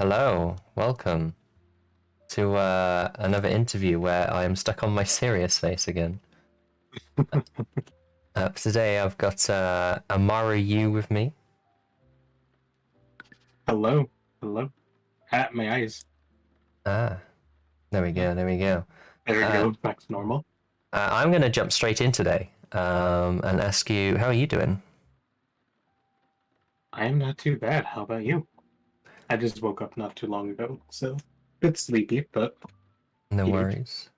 Hello, welcome to another interview where I am stuck on my serious face again. Today I've got OmaruYuu with me. Hello, hello. At my eyes. Ah, there we go, there we go. There we Uh, go. Back to normal. I'm going to jump straight in today and ask you, how are you doing? I am not too bad. How about you? I just woke up not too long ago, so a bit sleepy, but No huge. worries.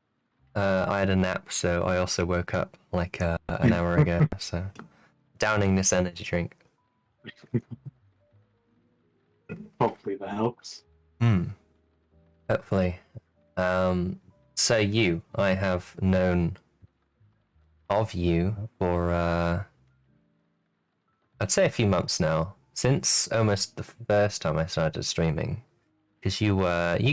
I had a nap, so I also woke up like an hour ago, so downing this energy drink. Hopefully that helps. Hmm, hopefully. So I have known of you for I'd say a few months now, since almost the first time I started streaming. Because you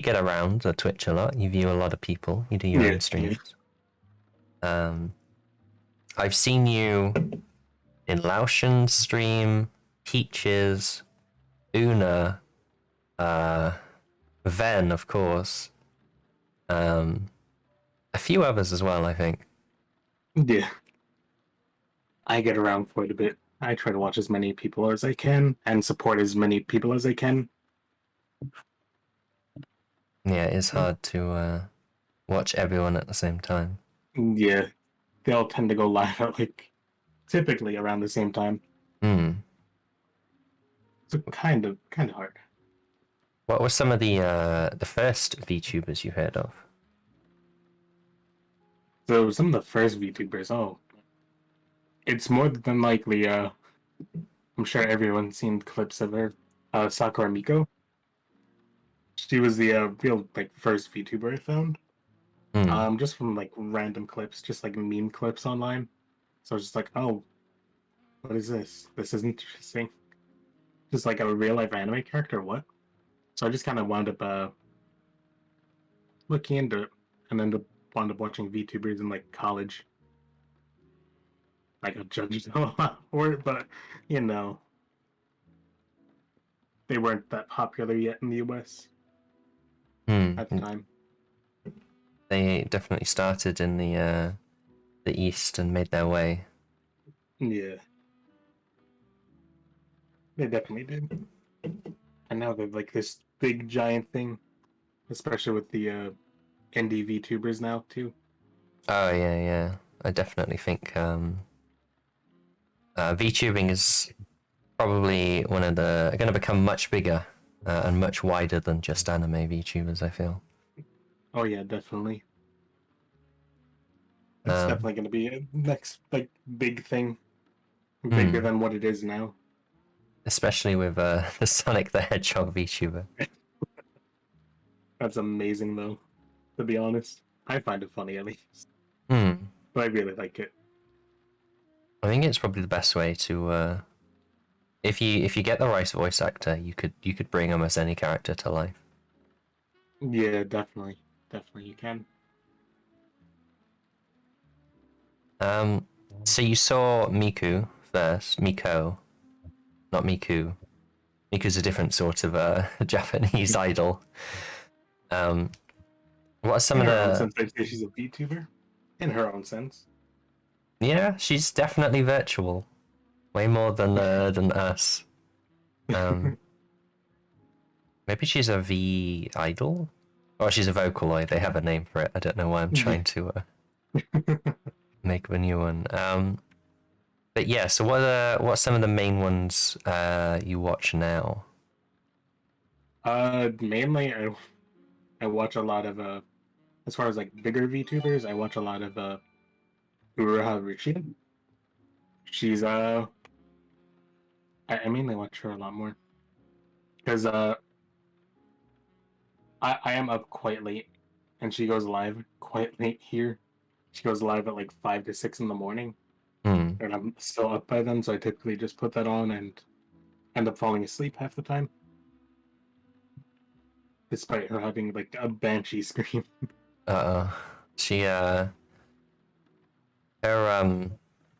get around on Twitch a lot, you view a lot of people, you do your Yeah, own yeah. streams. Um, I've seen you in Laotian's stream, Peaches, Una, uh, Ven, of course, um, a few others as well, I think. Yeah. I get around quite a bit. I try to watch as many people as I can and support as many people as I can. Yeah, it's hard to watch everyone at the same time. Yeah, they all tend to go live at like typically around the same time. Hmm. So kind of hard. What were some of the first VTubers you heard of? So some of the first VTubers, oh, it's more than likely I'm sure everyone's seen clips of her. Sakura Miko. She was the real like first VTuber I found. Hmm. Just from like random clips, just like meme clips online. So I was just like, oh, what is this? This is interesting. Just like a real life anime character, what? So I just kind of wound up looking into it, and then wound up watching VTubers in like college. I got judged a lot for it, but you know they weren't that popular yet in the US Hmm. at the time. They definitely started in the east and made their way. Yeah, they definitely did. And now they're like this big giant thing, especially with the indie VTubers now too. Oh yeah, yeah. I definitely think VTubing is probably one of the going to become much bigger and much wider than just anime VTubers. I feel. Oh yeah, definitely. It's Um, definitely going to be a next like big thing, bigger hmm. than what it is now. Especially with the Sonic the Hedgehog VTuber. That's amazing though. To be honest, I find it funny at least, Hmm. but I really like it. I think it's probably the best way to if you get the right voice actor, you could bring almost any character to life. Yeah, definitely, definitely you can. Um, so you saw Miku first, Miko, not Miku. Miku's a different sort of Japanese idol. Um, what are some In of her own the? sense, I'd say she's a VTuber. In her own sense. Yeah, she's definitely virtual, way more than us. Um, maybe she's a V idol, or she's a Vocaloid. They have a name for it. I don't know why I'm Yeah. trying to make a new one. But yeah, so what's some of the main ones you watch now? Mainly I watch a lot of as far as like bigger VTubers, I watch a lot of Uruha Ruchida. She's I mainly watch her a lot more because I am up quite late, and she goes live quite late here. She goes live at like 5 to 6 in the morning, Hmm. and I'm still up by then, so I typically just put that on and end up falling asleep half the time, despite her having like a banshee scream. She her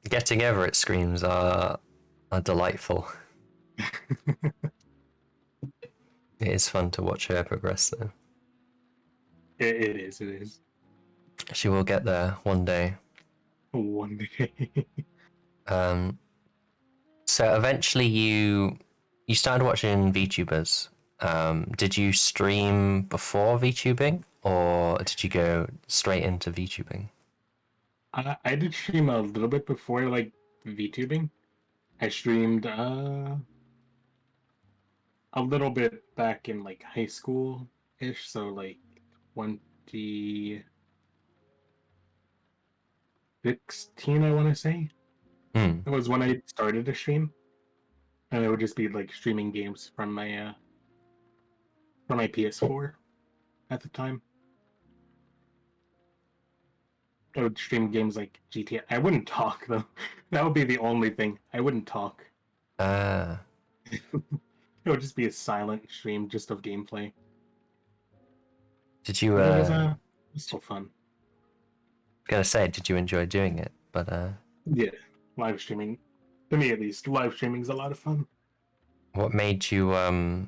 getting over it screams are delightful. It is fun to watch her progress, though. It is. It is. She will get there one day. One day. Um, so eventually you started watching VTubers. Did you stream before VTubing, or did you go straight into VTubing? I did stream a little bit before like VTubing. I streamed a little bit back in like high school ish, so like 2016, I want to say. Hmm. It was when I started to stream, and it would just be like streaming games from my PS4 at the time. I would stream games like GTA. I wouldn't talk though. That would be the only thing. I wouldn't talk. Ah. It would just be a silent stream just of gameplay. Did you But it was still fun. gonna say, did you enjoy doing it? But Yeah, live streaming, to me at least, live streaming is a lot of fun. what made you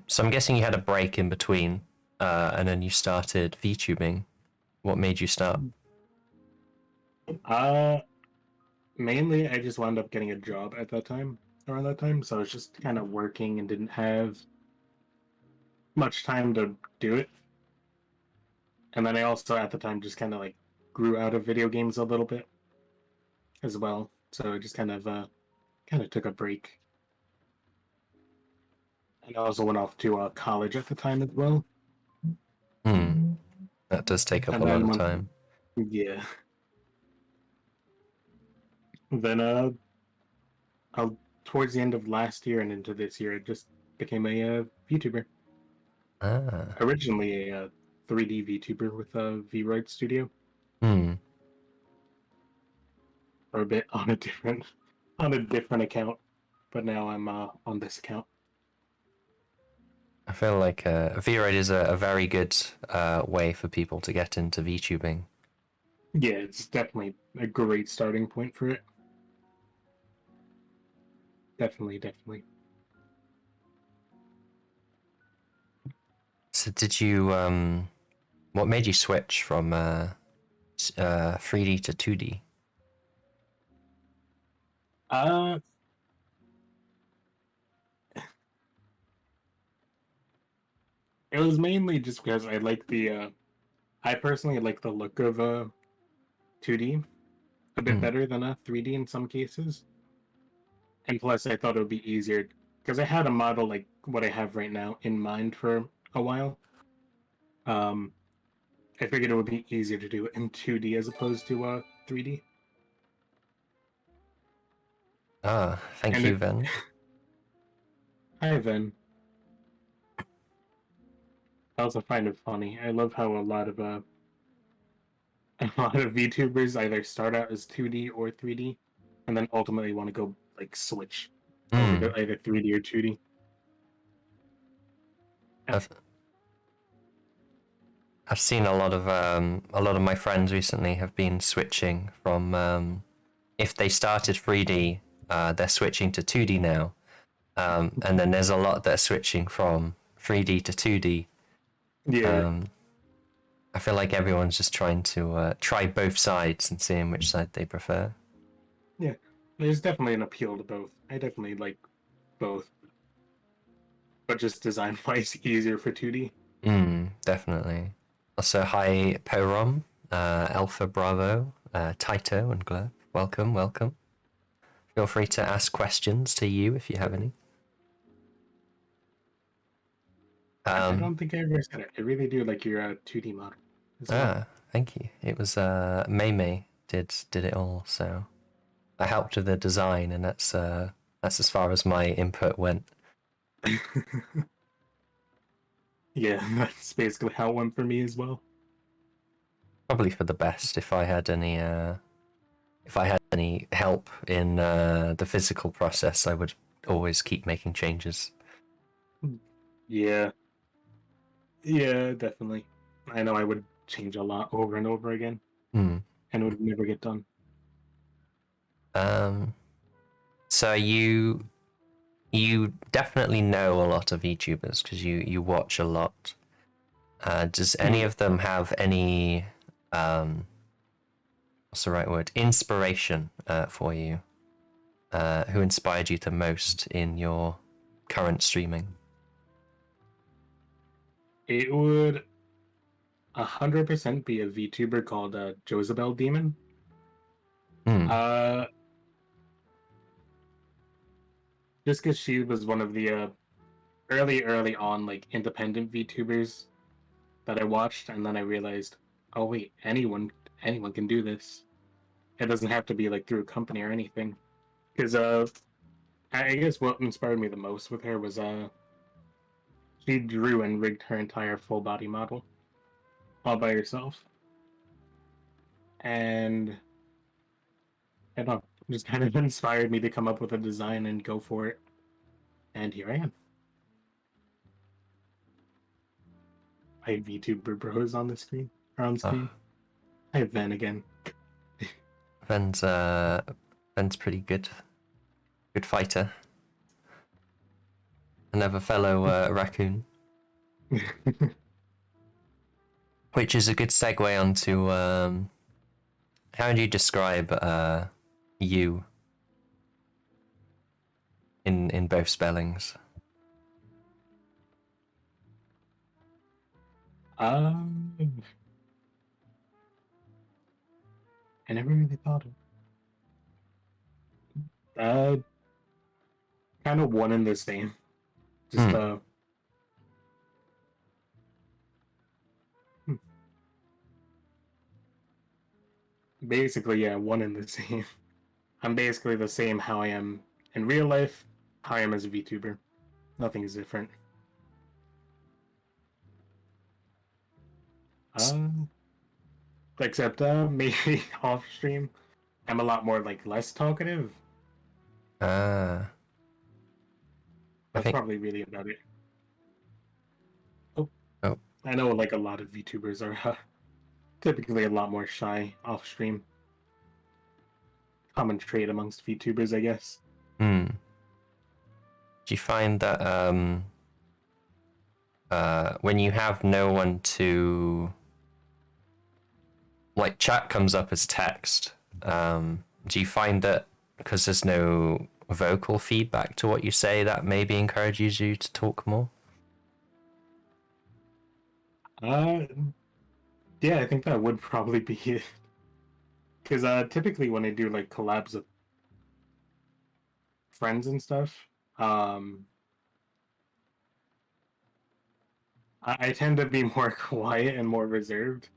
so I'm guessing you had a break in between, and then you started VTubing. What made you start? Uh, Mainly I just wound up getting a job at that time, around that time, so I was just kind of working and didn't have much time to do it. And then I also at the time just kind of like grew out of video games a little bit as well, so I just kind of took a break. And I also went off to college at the time as well. Hmm. That does take up a And lot then of when time. yeah, then I'll, towards the end of last year and into this year, I just became a VTuber. Ah. Originally a 3D VTuber with a VRoid Studio, Hmm. for a bit on a different account, but now I'm on this account. I feel like VRoid is a very good way for people to get into VTubing. Yeah, it's definitely a great starting point for it. Definitely, definitely. So did you what made you switch from 3D to 2D? Uh, it was mainly just because I personally like the look of 2D a bit Hmm. better than a 3D in some cases. And plus, I thought it would be easier because I had a model like what I have right now in mind for a while. Um, I figured it would be easier to do it in 2D as opposed to 3D. Ah, thank And you, it, Ven. hi then. I also find it funny. I love how a lot of a lot of VTubers either start out as 2D or 3D, and then ultimately want to go like switch over Hmm. to either 3D or 2D. I've I've seen a lot of my friends recently have been switching from if they started 3D, they're switching to 2D now. And then there's a lot that are switching from 3D to 2D. Yeah, Um, I feel like everyone's just trying to try both sides and seeing which side they prefer. yeah. There's definitely an appeal to both. I definitely like both, but just design wise easier for 2D. Definitely. Also, hi Porom, Alpha Bravo, Taito, and Glurp. Welcome, welcome. Feel free to ask questions to you if you have any. I Um, don't think I ever said it. I really do like your 2D model as well. Thank you. It was Mei Mei did it all, so I helped with the design, and that's as far as my input went. Yeah, that's basically how it went for me as well. Probably for the best. If I had any help in the physical process, I would always keep making changes. Yeah, yeah, definitely. I know I would change a lot over and over again, Hmm. and it would never get done. Um. So are you you definitely know a lot of VTubers because you watch a lot. Does any Mm. of them have any what's the right word? Inspiration for you? Who inspired you the most in your current streaming? It would 100% be a VTuber called Josabel Demon. Hmm. Uh, just because she was one of the early on like independent VTubers that I watched, and then I realized, oh wait, anyone can do this. It doesn't have to be like through a company or anything. Because I guess what inspired me the most with her was she drew and rigged her entire full body model all by herself, and I don't know, just kind of inspired me to come up with a design and go for it. And here I am. I have VTuber bros on the screen or on Oh, screen. I have Van again. Ven's pretty good. Good fighter. Another fellow raccoon. Which is a good segue onto how would you describe you in both spellings? um, I never really thought of uh kind of one and the same. Just Hmm. hmm, basically yeah, one and the same. I'm basically the same how I am in real life, how I am as a VTuber. Nothing is different. Uh, except maybe off stream, I'm a lot more like less talkative. Ah, I That's think. probably really about it. Oh, Oh, I know like a lot of VTubers are typically a lot more shy off stream. Common trait amongst VTubers, I guess. hmm. Do you find that when you have no one to like chat comes up as text, do you find that because there's no vocal feedback to what you say that maybe encourages you to talk more? Uh, yeah, I think that would probably be it. Because typically when I do like collabs with friends and stuff, um, I tend to be more quiet and more reserved.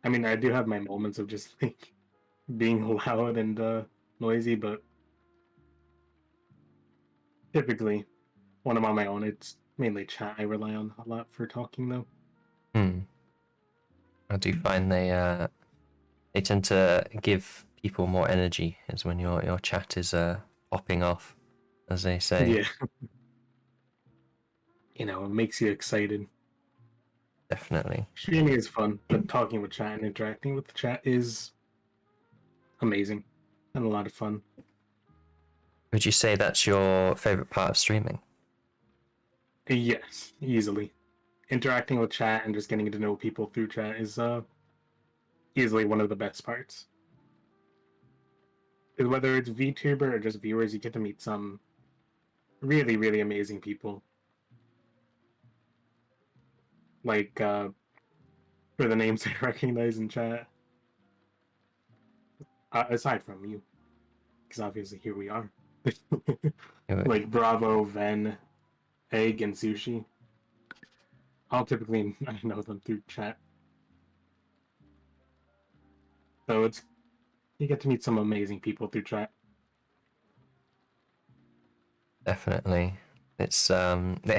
I mean, I do have my moments of just like being loud and noisy, but typically when I'm on my own, it's mainly chat I rely on a lot for talking, though. Hmm. I do find they tend to give people more energy is when your chat is popping off, as they say. Yeah, it makes you excited. Definitely. Streaming is fun, but talking with chat and interacting with the chat is amazing and a lot of fun. Would you say that's your favorite part of streaming? Yes, easily. Interacting with chat and just getting to know people through chat is easily one of the best parts. Because whether it's VTuber or just viewers, you get to meet some really, really amazing people. Like for the names I recognize in chat, aside from you, because obviously here we are. Like Bravo, Ven, Egg, and Sushi. I'll typically I know them through chat, so it's you get to meet some amazing people through chat. Definitely. It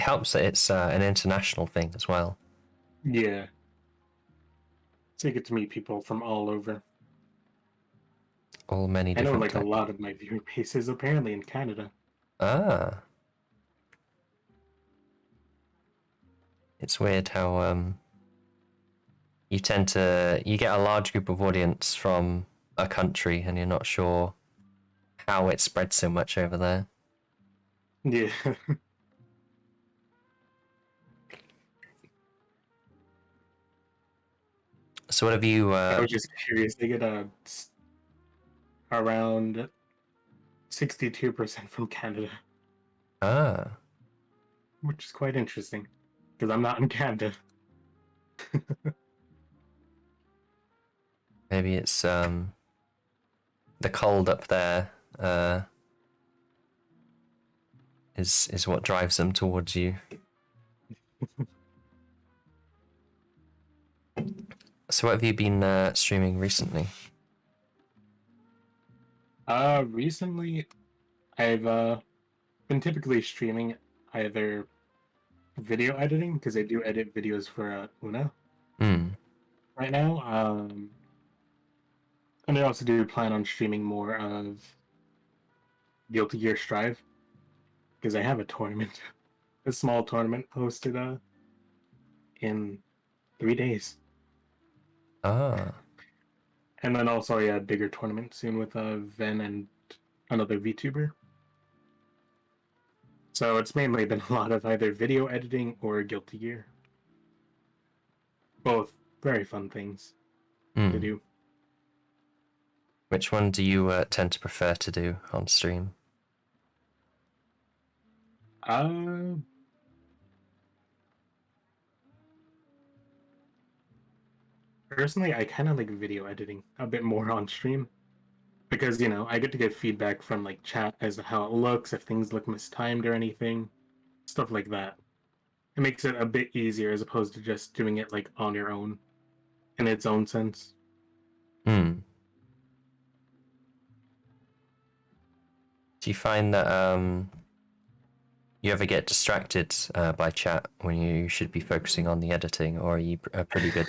helps that it's an international thing as well. Yeah, so you get to meet people from all over. All many I know different like a types. lot of my viewer base is apparently in Canada. Ah, it's weird how you get a large group of audience from a country and you're not sure how it spread so much over there. Yeah. So what have you? I was just curious. They get around 62% from Canada, Ah, which is quite interesting because I'm not in Canada. maybe it's the cold up there. Is what drives them towards you. So what have you been streaming recently? Recently I've been typically streaming either video editing because I do edit videos for Una Hmm. right now. And I also do plan on streaming more of Guilty Gear Strive because I have a tournament, a small tournament hosted in 3 days, Ah. and then also a bigger tournament soon with Ven and another VTuber. So it's mainly been a lot of either video editing or Guilty Gear. Both very fun things to Hmm. do. Which one do you tend to prefer to do on stream? Uh, Personally, I kind of like video editing a bit more on stream because I get to get feedback from like chat as to how it looks, if things look mistimed or anything, stuff like that. It makes it a bit easier as opposed to just doing it like on your own in its own sense. Hmm. Do you find that you ever get distracted by chat when you should be focusing on the editing, or are you a pretty good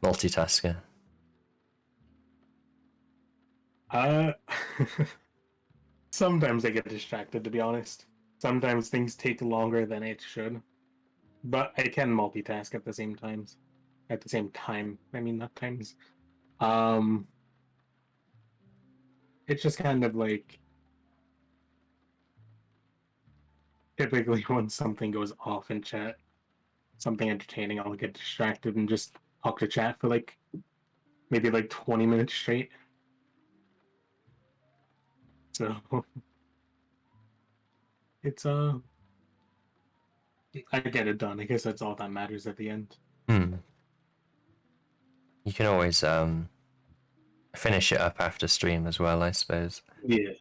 multitasker? uh, Sometimes I get distracted, to be honest. Sometimes things take longer than it should, but I can multitask at the same times. At the same time, I mean, not times. Um, it's just kind of like typically when something goes off in chat, something entertaining, I'll get distracted and just talk to chat for like maybe like 20 minutes straight. So it's I get it done. I guess that's all that matters at the end. Hmm. You can always finish it up after stream as well, I suppose. Yeah.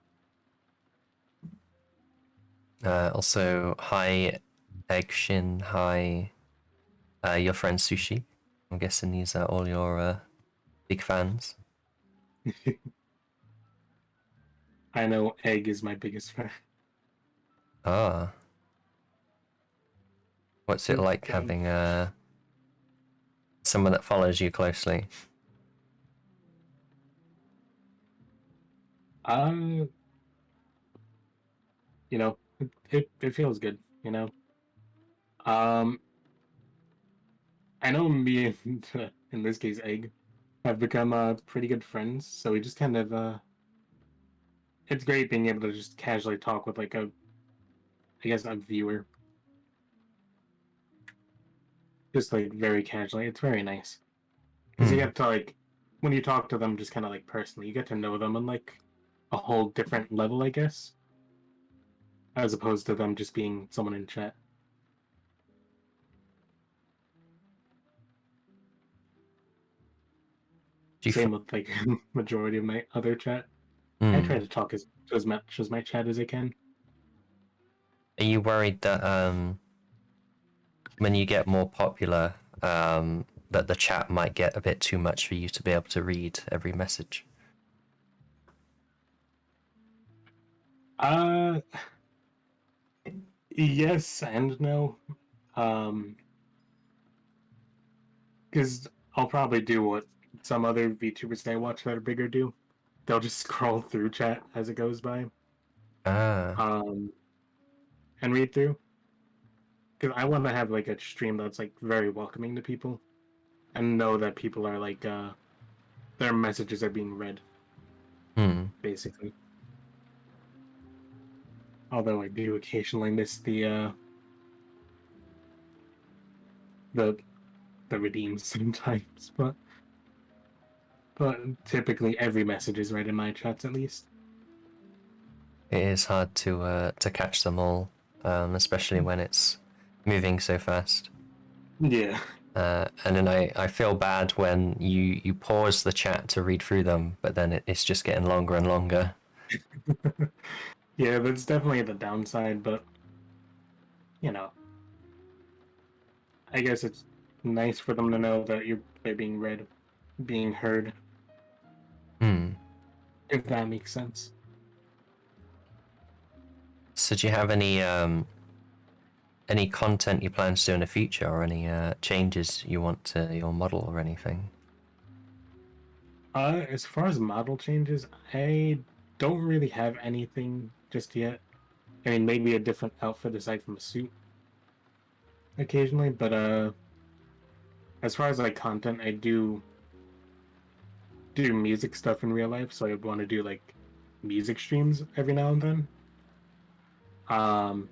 Also, hi, Egg Shin. Hi, your friend Sushi. I'm guessing these are all your big fans. I know Egg is my biggest fan. Ah, what's it like So, having someone that follows you closely? uh, it feels good. Um, I know me and in this case Egg have become pretty good friends, so we just kind of it's great being able to just casually talk with like I guess a viewer, just like very casually. It's very nice because you Hmm. get to like when you talk to them just kind of like personally, you get to know them on like a whole different level, I guess, as opposed to them just being someone in chat. Do you Same with like majority of my other chat. I try hmm. to talk as much as my chat as I can. Are you worried that when you get more popular, that the chat might get a bit too much for you to be able to read every message? Uh, yes and no. Um, because I'll probably do what some other VTubers I watch that are bigger do. They'll just scroll through chat as it goes by, Ah. um, and read through. Because I want to have like a stream that's like very welcoming to people, and know that people are like their messages are being read, Hmm. basically. Although I do occasionally miss the the redeems sometimes, but typically every message is right in my chats at least. It is hard to catch them all, especially when it's moving so fast. Yeah. And then I feel bad when you pause the chat to read through them, but then it's just getting longer and longer. Yeah, that's definitely the downside, but you know, I guess it's nice for them to know that they're being read, being heard, Hmm. if that makes sense. So do you have any content you plan to do in the future, or any changes you want to your model or anything? As far as model changes, I don't really have anything just yet. I mean, maybe a different outfit aside from a suit occasionally, but as far as like content, I do music stuff in real life, so I want to do like music streams every now and then. Um,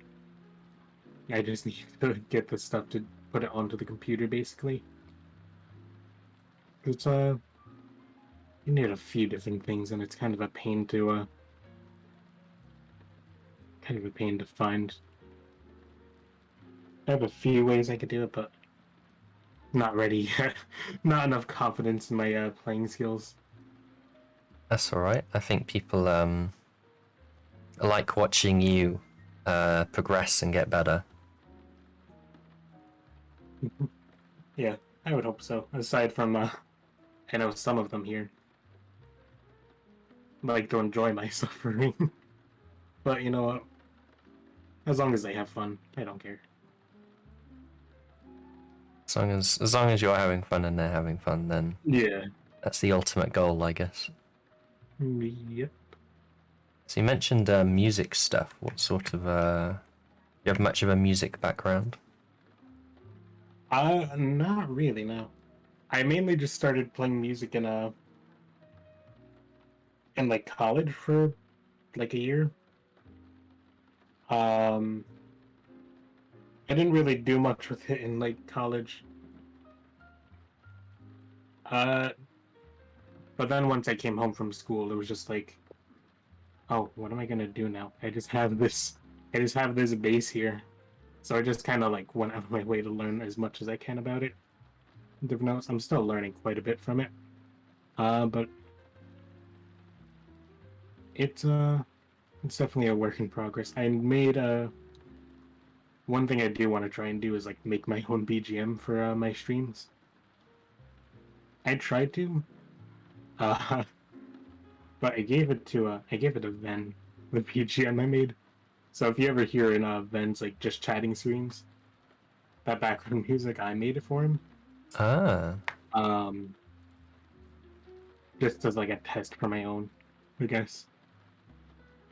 I just need to get the stuff to put it onto the computer, basically. It's you need a few different things, and it's kind of a pain to find. I have a few ways I could do it, but not ready yet. Not enough confidence in my playing skills. That's all right. I think people like watching you progress and get better. Yeah, I would hope so. Aside from, I know some of them here like to enjoy my suffering, but you know what? As long as they have fun, I don't care. As long as you're having fun and they're having fun, then Yeah. that's the ultimate goal, I guess. Yep. So you mentioned music stuff. What sort of do you have much of a music background? Not really. No. I mainly just started playing music in like college for like a year. Um, I didn't really do much with it in like college. Uh, but then once I came home from school, it was just like, oh, what am I gonna do now? I just have this base here. So I just kind of like went out of my way to learn as much as I can about it. Different notes. I'm still learning quite a bit from it. But it's uh, it's definitely a work in progress. I made one thing I do want to try and do is like make my own BGM for my streams. I tried to, uh, but I gave it to Ven, the BGM I made. So if you ever hear in Ven's like just chatting streams, that background music I made it for him. Ah, Um, just as like a test for my own, I guess.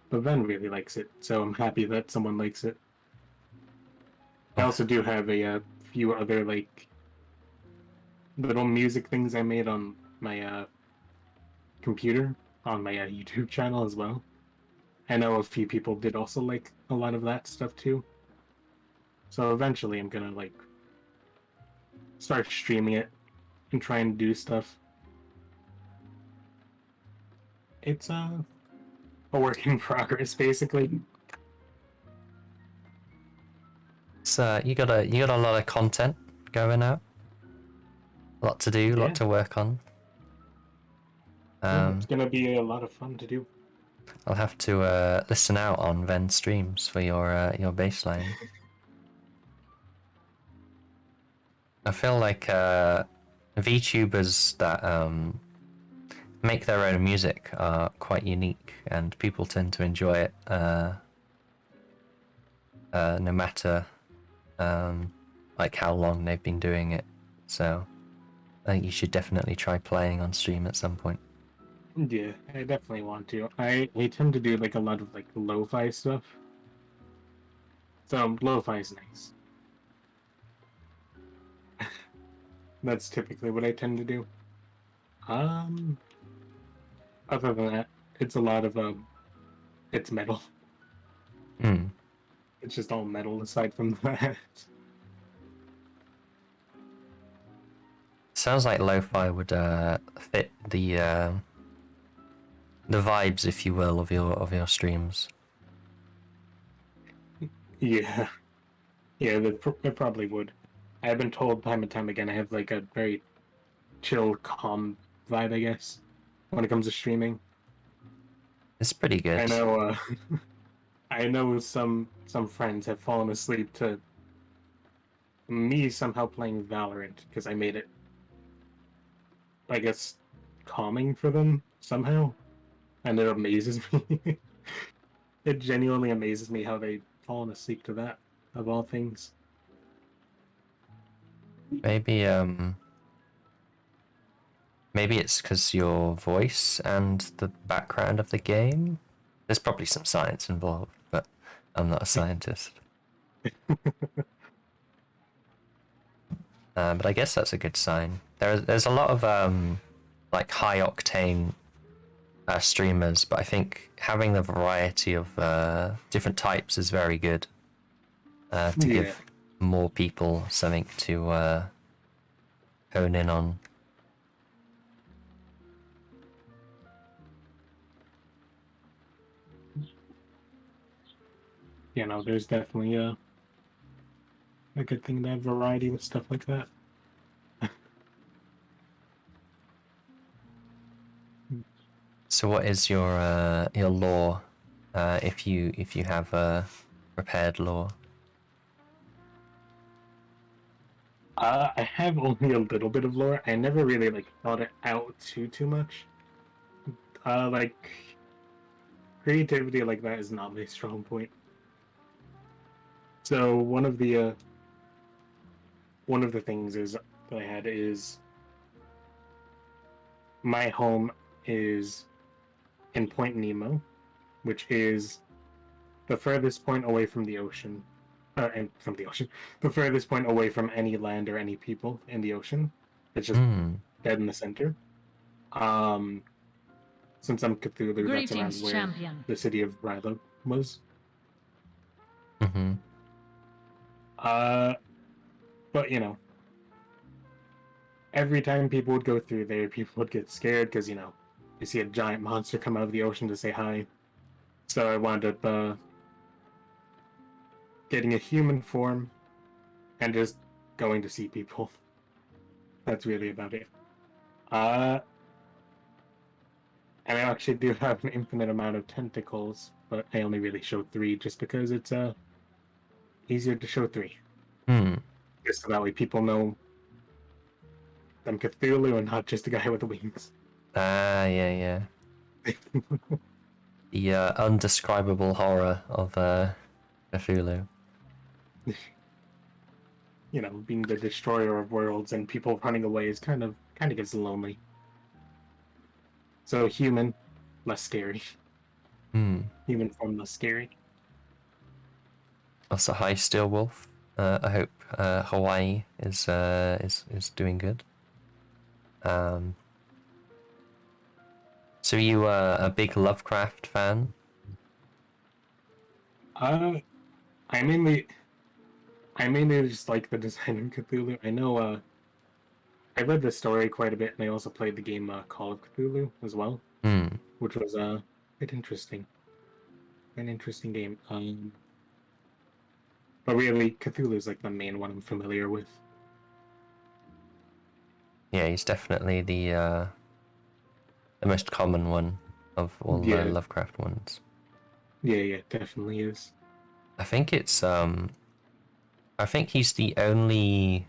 But Ven really likes it, so I'm happy that someone likes it. I well, also do have a few other like little music things I made on my computer on my YouTube channel as well. I know a few people did also like a lot of that stuff too. So eventually I'm gonna like start streaming it and try and do stuff. It's a work in progress basically. so you got a lot of content going out, a lot to do, a lot Yeah, to work on. yeah, it's Um, gonna be a lot of fun to do. I'll have to listen out on Ven streams for your baseline. I feel like VTubers that make their own music are quite unique, and people tend to enjoy it no matter like how long they've been doing it. So I think you should definitely try playing on stream at some point. Yeah, I definitely want to. I tend to do like a lot of like lo-fi stuff. So lo-fi is nice. That's typically what I tend to do. Um, Other than that, it's a lot of it's metal. Hmm. It's just all metal aside from that. Sounds like lo-fi would fit the vibes, if you will, of your streams. Yeah, yeah, it probably would. I've been told time and time again I have like a very chill, calm vibe, I guess, when it comes to streaming. It's pretty I good. know, I know some friends have fallen asleep to me somehow playing Valorant because I made it, I guess, calming for them somehow, and it amazes me. It genuinely amazes me how they've fallen asleep to that, of all things. Maybe maybe it's because your voice and the background of the game. There's probably some science involved, but I'm not a scientist. But I guess that's a good sign. There's a lot of like high octane streamers, but I think having the variety of different types is very good to Yeah, give more people something to hone in on. there's definitely a good thing to have variety with stuff like that. So, what is your lore? If you have a prepared lore. I have only a little bit of lore. I never really like thought it out too much. Like creativity like that is not my strong point. So one of the things is that I had is my home is in Point Nemo, which is the furthest point away from the ocean, and from the ocean, the furthest point away from any land or any people in the ocean. It's just Hmm. dead in the center. Um, since I'm Cthulhu, that's around Greetings, where champion. the city of Rylo was. Mm-hmm. Uh, but every time people would go through there, people would get scared because you see a giant monster come out of the ocean to say hi. So I wound up getting a human form and just going to see people. That's really about it. Uh, and I actually do have an infinite amount of tentacles, but I only really show three just because it's easier to show three. Hmm. Just so that way people know I'm Cthulhu and not just a guy with wings. Ah, yeah. The undescribable horror of Cthulhu. Being the destroyer of worlds and people running away is kind of gets lonely. So human, less scary. Hmm. Human form less scary. Also, hi, Steel Wolf. I hope Hawaii is doing good. So you a big Lovecraft fan? Uh, I mainly I mainly just like the design of Cthulhu. I know I read the story quite a bit, and I also played the game Call of Cthulhu as well, Hmm. which was quite interesting. An interesting game. But really, Cthulhu is like the main one I'm familiar with. Yeah, he's definitely the most common one of all the Yeah, Lovecraft ones. yeah, definitely is. I think it's I think he's the only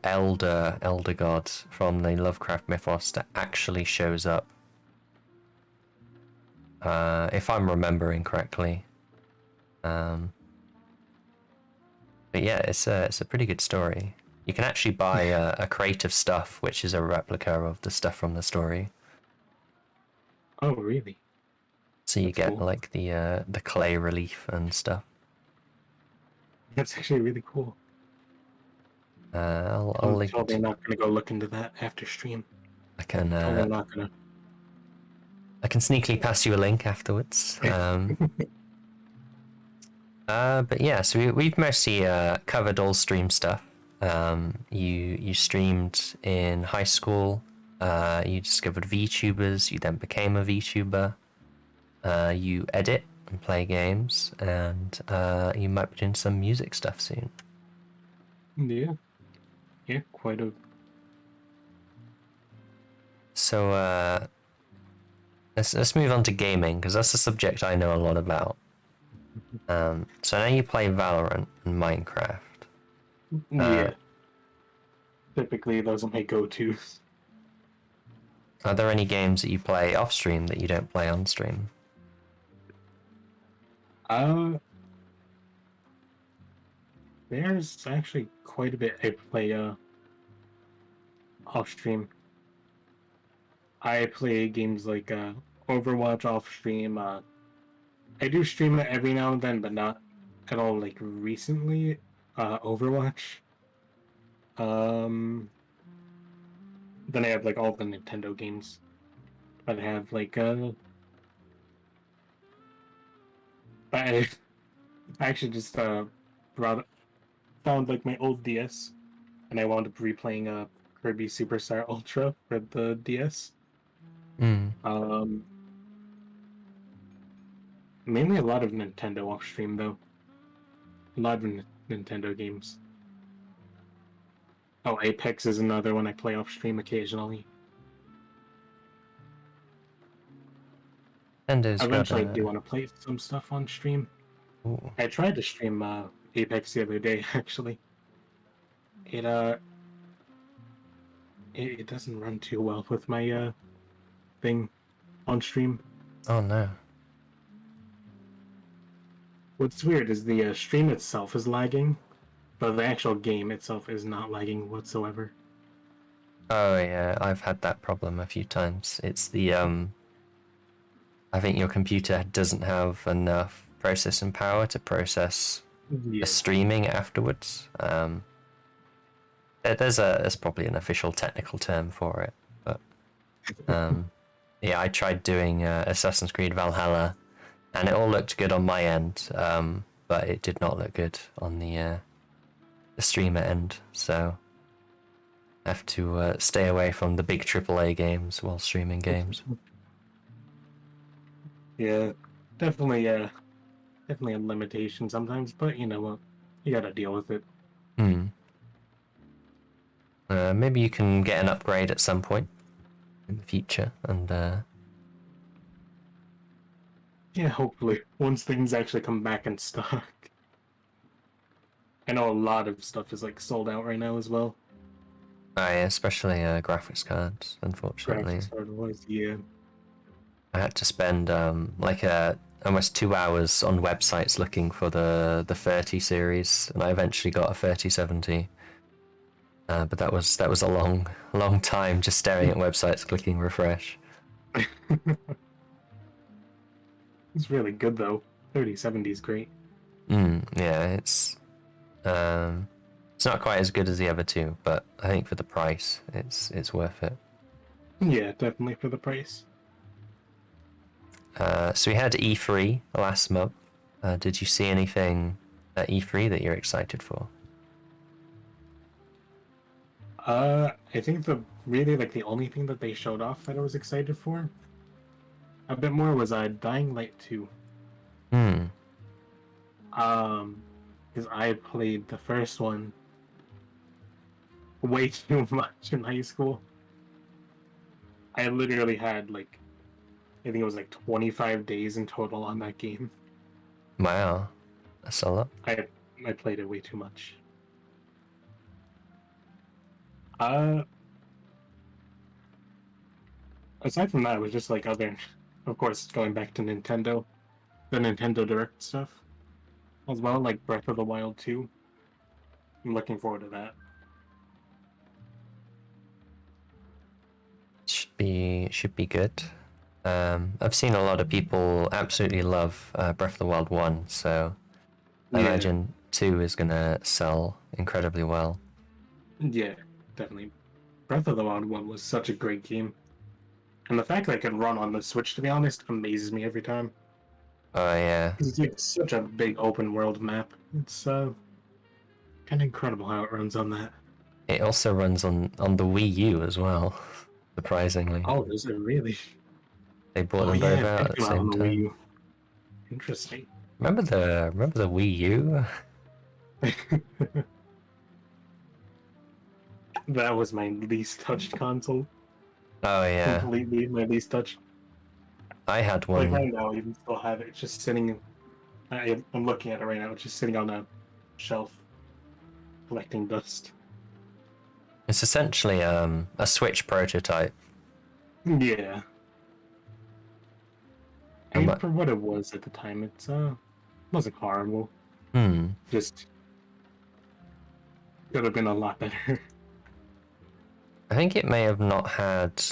elder god from the Lovecraft mythos that actually shows up. If I'm remembering correctly. But yeah, it's a pretty good story. You can actually buy a crate of stuff, which is a replica of the stuff from the story. Oh, really? So you That's get cool. like the clay relief and stuff. That's actually really cool. I'll I'm link. totally not gonna go look into that after stream. I can Totally not gonna. I can sneakily pass you a link afterwards. But yeah, so we've mostly covered all stream stuff. You streamed in high school. You discovered VTubers. You then became a VTuber. You edit and play games, and you might be doing some music stuff soon. Yeah, yeah, quite a. So let's move on to gaming because that's a subject I know a lot about. So I know you play Valorant and Minecraft. Uh, Yeah, typically those are my go-tos. are there any games that you play off stream that you don't play on stream? Uh, there's actually quite a bit I play off stream. I play games like Overwatch off stream. I do stream it every now and then, but not at all like recently. Overwatch. Um, then I have like all the Nintendo games. But I have like I actually just brought found like my old DS, and I wound up replaying Kirby Superstar Ultra for the DS. Mm. Um, Mainly a lot of Nintendo off stream though. A lot of Nintendo games. Oh, Apex is another one I play off stream occasionally. Nintendo's got Eventually, I do a. want to play some stuff on stream. Ooh. I tried to stream Apex the other day. Actually, it it doesn't run too well with my thing on stream. Oh no. What's weird is the stream itself is lagging, but the actual game itself is not lagging whatsoever. Oh yeah, I've had that problem a few times. It's the I think your computer doesn't have enough processing power to process the Yeah. streaming afterwards. There's probably an official technical term for it, but yeah, I tried doing Assassin's Creed Valhalla, and it all looked good on my end, but it did not look good on the streamer end. So I have to stay away from the big AAA games while streaming games. Yeah, definitely. Definitely a limitation sometimes, but you know what? You gotta deal with it. Hmm. Maybe you can get an upgrade at some point in the future, and Yeah, hopefully once things actually come back in stock. I know a lot of stuff is like sold out right now as well. especially graphics cards. Unfortunately, Graphics card wise, yeah. I had to spend like almost 2 hours on websites looking for the 30 series, and I eventually got a 3070. But that was a long time just staring at websites, clicking refresh. It's really good though. 3070 is great. Yeah, it's not quite as good as the other two, but I think for the price, it's worth it. Yeah, definitely for the price. So we had E3 last month. Did you see anything at E3 that you're excited for? I think the really like the only thing that they showed off that I was excited for a bit more was Dying Light 2. Hmm. Um, because I played the first one way too much in high school. I literally had like I think it was like 25 days in total on that game. Wow, that's a lot. I played it way too much. Uh, Aside from that, it was just like other, of course, going back to Nintendo, the Nintendo Direct stuff as well, like Breath of the Wild 2. I'm looking forward to that. Should be good. I've seen a lot of people absolutely love Breath of the Wild 1, so I Yeah, imagine 2 is gonna sell incredibly well. yeah, definitely. Breath of the Wild 1 was such a great game. And the fact that I could run on the Switch, to be honest, amazes me every time. Oh yeah. It's like such a big open world map. It's kind of incredible how it runs on that. It also runs on the Wii U as well. Surprisingly, Oh, does it really? they brought Oh them both yeah, out it at did the come out on same the Wii time. U. Interesting. Remember the Wii U? That was my least touched console. Oh yeah, Completely my least touched. I had Like one. right now, I even still have it. It's just sitting. I'm looking at it right now. It's just sitting on a shelf, collecting dust. It's essentially a Switch prototype. Yeah, I I'm mean, like, for what it was at the time, it's wasn't horrible. hmm. Just could have been a lot better. I think it may have not had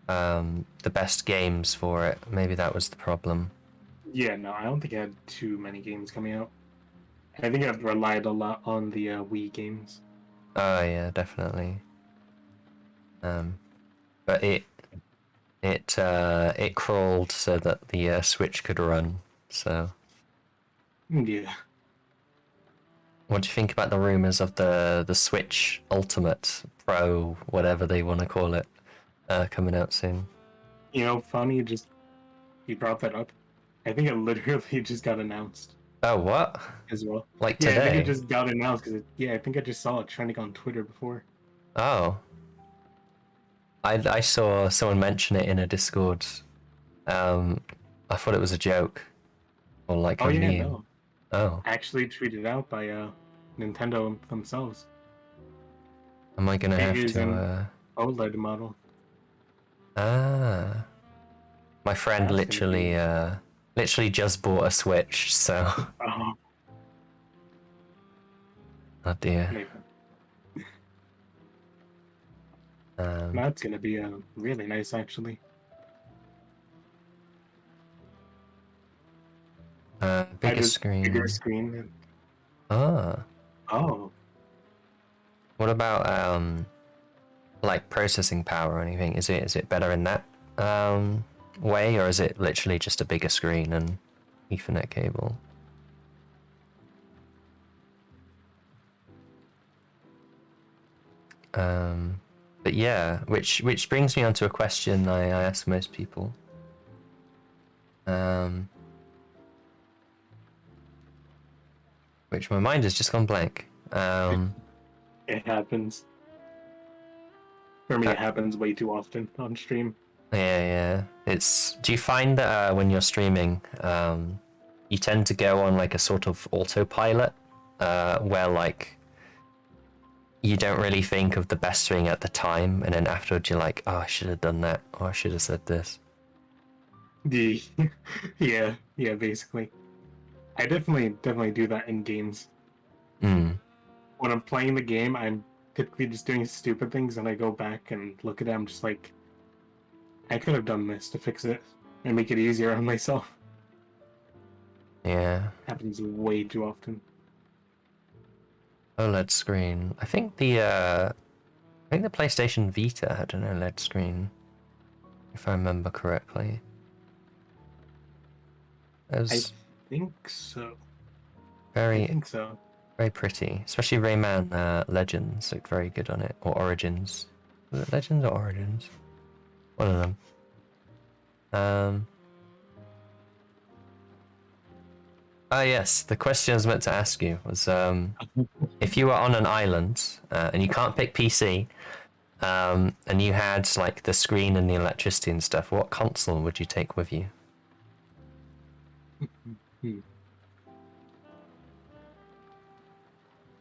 the best games for it. Maybe that was the problem. Yeah, no, I don't think I had too many games coming out. I think I've relied a lot on the Wii games. Oh yeah, definitely. Um, but it crawled so that the Switch could run. So, Yeah. what do you think about the rumors of the Switch Ultimate Pro, whatever they want to call it, coming out soon? You know, funny, just you brought that up. I think it literally just got announced Oh, what? as well. Like Yeah, I think it today? just got announced because yeah, I think I just saw it trending on Twitter before. Oh, I saw someone mention it in a Discord. Um, I thought it was a joke or like Oh a yeah, meme. no, Oh, actually tweeted out by Nintendo themselves. am I gonna It have is to? an OLED model. Ah, my friend That's gonna be literally just bought a Switch, so uh, oh dear. maybe. Um, That's gonna be really nice actually. I bigger just bigger screen. screen. Ah, Oh, what about like processing power or anything? Is it better in that um way, or is it literally just a bigger screen and Ethernet cable? But yeah, which brings me on to a question I ask most people. Um, which my mind has just gone blank. it happens. For me, Uh, it happens way too often on stream. yeah. It's. Do you find that when you're streaming, you tend to go on like a sort of autopilot, where like you don't really think of the best thing at the time, and then afterwards you're like, oh, I should have done that, or I should have said this. The yeah, basically. I definitely do that in games. Hmm. When I'm playing the game, I'm typically just doing stupid things, and I go back and look at it. I'm just like, I could have done this to fix it and make it easier on myself. Yeah. Happens way too often. OLED screen. I think the PlayStation Vita had an OLED screen, if I remember correctly. It I was think so. I very think so. very pretty, especially Rayman Legends looked very good on it, or Origins. Was it Legends or Origins? One of them. Um. Ah, yes. The question I was meant to ask you was, if you were on an island and you can't pick PC, and you had like the screen and the electricity and stuff, what console would you take with you? Hmm,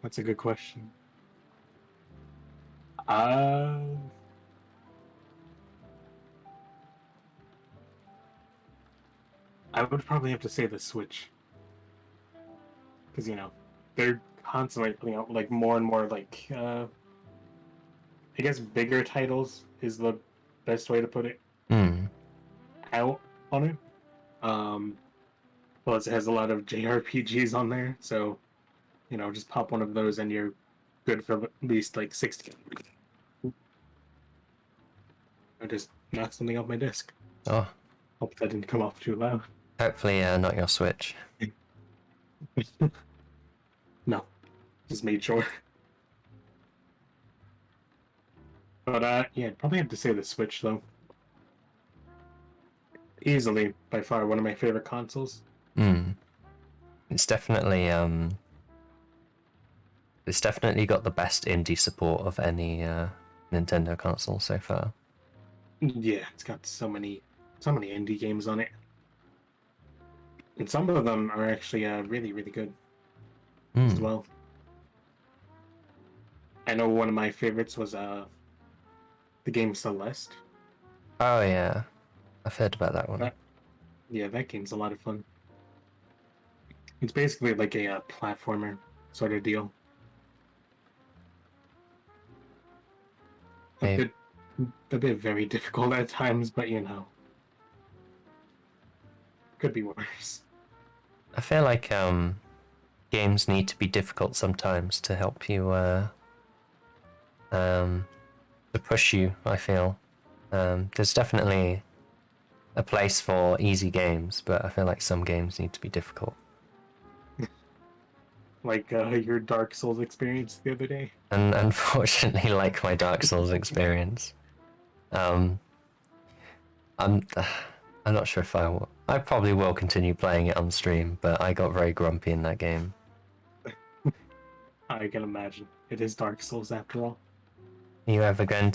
that's a good question. Uh, I would probably have to say the Switch because they're constantly putting out like more and more like I guess bigger titles is the best way to put it Hmm. out on it. Plus it has a lot of JRPGs on there, so just pop one of those and you're good for at least like 60. I just knocked something off my desk. Oh, Hope that didn't come off too loud. Hopefully, not your Switch. No, just made sure. But yeah, probably have to say the Switch though. Easily, by far, one of my favorite consoles. Hmm. It's definitely got the best indie support of any Nintendo console so far. Yeah, it's got so many indie games on it, and some of them are actually really, really good as Hmm. well. I know one of my favorites was the game Celeste. Oh yeah, I've heard about that one. That Yeah, that game's a lot of fun. It's basically like a platformer sort of deal. A Maybe, bit a bit very difficult at times, but you know, could be worse. I feel like games need to be difficult sometimes to help you um to push you. I feel there's definitely a place for easy games, but I feel like some games need to be difficult. Like your Dark Souls experience the other day. And unfortunately, like my Dark Souls experience, um, I'm I'm not sure if I will. I probably will continue playing it on stream, but I got very grumpy in that game. I can imagine. It is Dark Souls after all. Are you ever gonna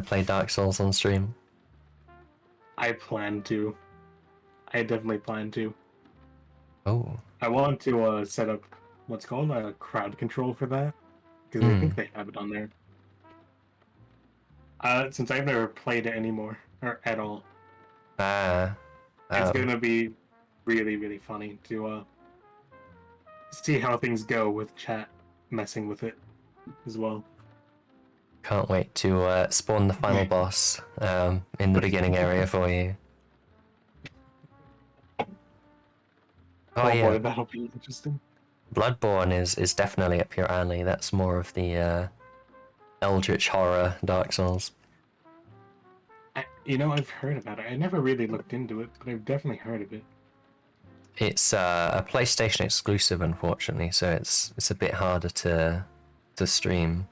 play Dark Souls on stream? I plan to. I definitely plan to. Oh, I want to set up what's called a crowd control for that because I think hmm. they have it on there. Since I've never played it anymore or at all, Ah, it's um, gonna be really really funny to see how things go with chat messing with it as well. can't wait to spawn the final boss in the beginning area for you. Oh Oh boy, yeah, that'll be interesting. Bloodborne is definitely up your alley. That's more of the Eldritch horror Dark Souls. You know, I've heard about it. I never really looked into it, but I've definitely heard of it. It's a PlayStation exclusive, unfortunately, so it's a bit harder to stream.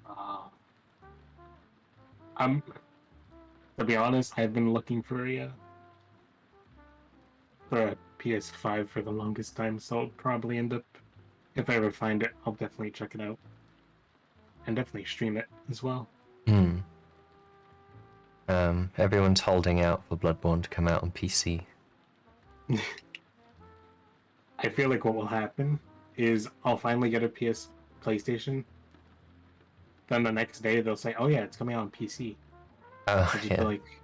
Uh, I'm To be honest, I've been looking for a PS5 for the longest time, so I'll probably end up, if I ever find it, I'll definitely check it out and definitely stream it as well. Hmm. Everyone's holding out for Bloodborne to come out on PC. I feel like what will happen is I'll finally get a PlayStation. Then the next day they'll say, "Oh yeah, it's coming out on PC." Oh I'll just be yeah, like,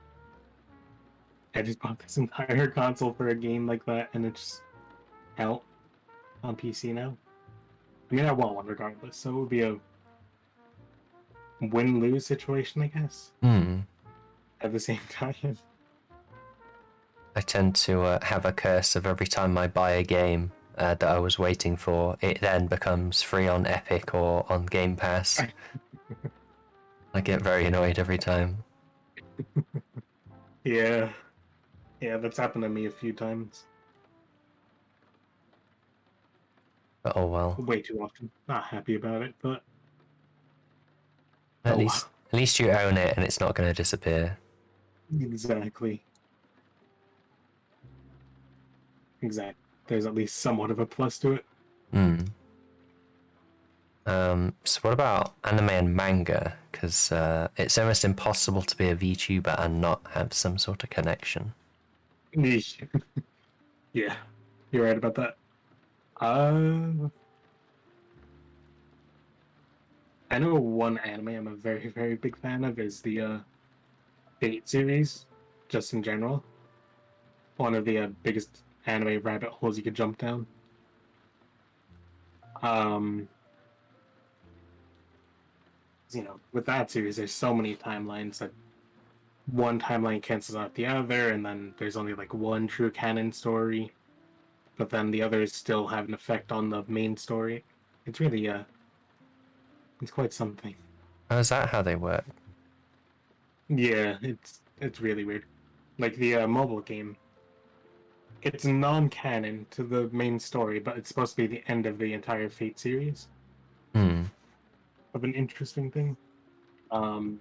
"I just bought this entire console for a game like that, and it's out on PC now." I mean, I want one regardless, so it would be a win-lose situation, I guess. hmm. At the same time, I tend to have a curse of every time I buy a game that I was waiting for, it then becomes free on Epic or on Game Pass. I get very annoyed every time. yeah, yeah, that's happened to me a few times. But oh well. Way too often. Not happy about it, but At oh least well. at least you own it and it's not going to disappear. Exactly. Exactly. There's at least somewhat of a plus to it. Hmm. So what about anime and manga? Because it's almost impossible to be a VTuber and not have some sort of connection. Yeesh. Yeah, you're right about that. Uh, I know one anime I'm a very, very big fan of is the Fate series, just in general. One of the biggest anime rabbit holes you could jump down. Um, with that series, there's so many timelines that one timeline cancels out the other, and then there's only like one true canon story, but then the others still have an effect on the main story. It's really it's quite something. Oh, is that how they work? Yeah, it's really weird. like the mobile game. It's non-canon to the main story, but it's supposed to be the end of the entire Fate series. Hmm. Of an interesting thing. Um,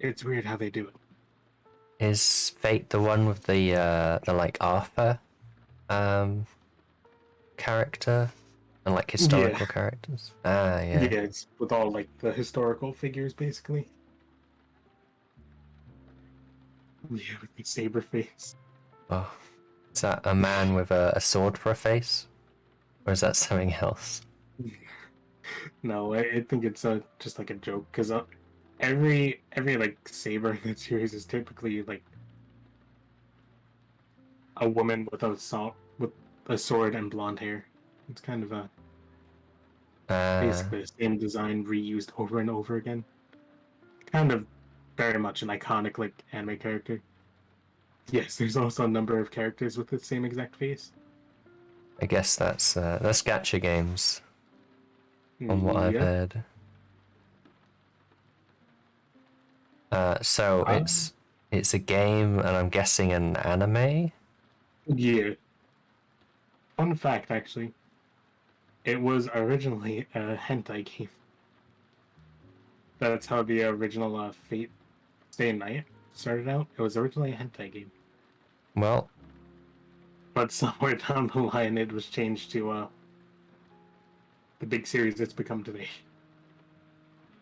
it's weird how they do it. Is Fate the one with the like Arthur character and like Yeah, historical characters? Ah, yeah. yeah, it's with all like the historical figures basically. Yeah, with the saber face. Oh, is that a man with a sword for a face, or is that something else? No, I think it's just like a joke because every like saber in that series is typically like a woman with with a sword and blonde hair. It's kind of a Uh, basically the same design reused over and over again. Kind of very much an iconic like anime character. Yes, there's also a number of characters with the same exact face. I guess that's gacha games, from what I've Yep. heard. So Uh, it's a game, and I'm guessing an anime. yeah. Fun fact, actually, it was originally a hentai game. That's how the original Fate Stay Night started out. It was originally a hentai game, Well, but somewhere down the line, it was changed to the big series it's become today.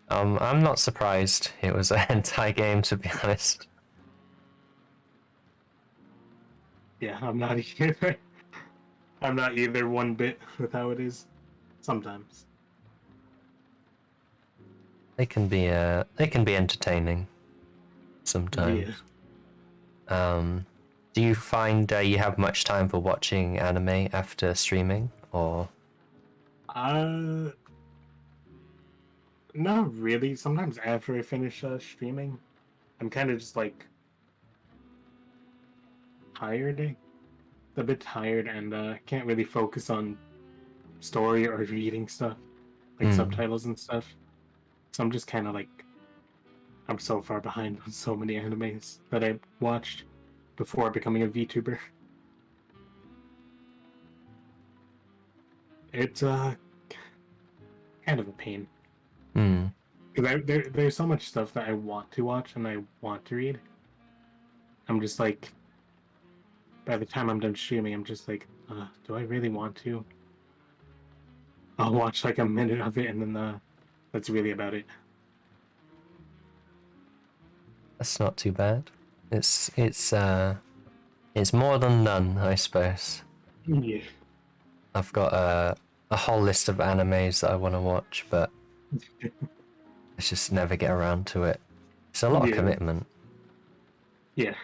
I'm not surprised it was a hentai game, to be honest. Yeah, I'm not either. I'm not either one bit with how it is. Sometimes. They can be entertaining Yeah. sometimes. Do you find you have much time for watching anime after streaming, or? Uh, Not really. Sometimes after I finish streaming, I'm kind of just like tired, a bit tired, and can't really focus on story or reading stuff like Hmm. subtitles and stuff. So I'm just kind of like I'm so far behind on so many animes that I watched before becoming a VTuber. It's kind of a pain Hmm. because there's so much stuff that I want to watch and I want to read. I'm just like by the time I'm done streaming, I'm just like, do I really want to? I'll watch like a minute of it and then that's really about it. That's not too bad. It's more than none, I suppose. Yeah. I've got a whole list of animes that I want to watch, but I just never get around to it. It's a lot of Yeah. commitment. Yeah.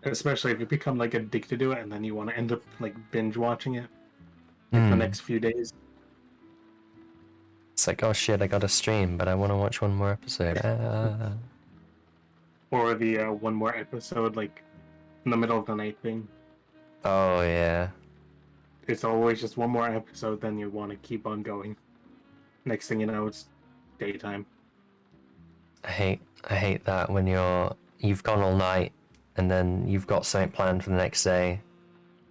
Especially if you become like addicted to it and then you want to end up like binge watching it like the Hmm. next few days. It's like, oh shit, I got a stream, but I want to watch one more episode. Or the one more episode like in the middle of the night thing. Oh yeah. It's always just one more episode, then you want to keep on going. Next thing you know, it's daytime. I hate that when you've gone all night and then you've got something planned for the next day,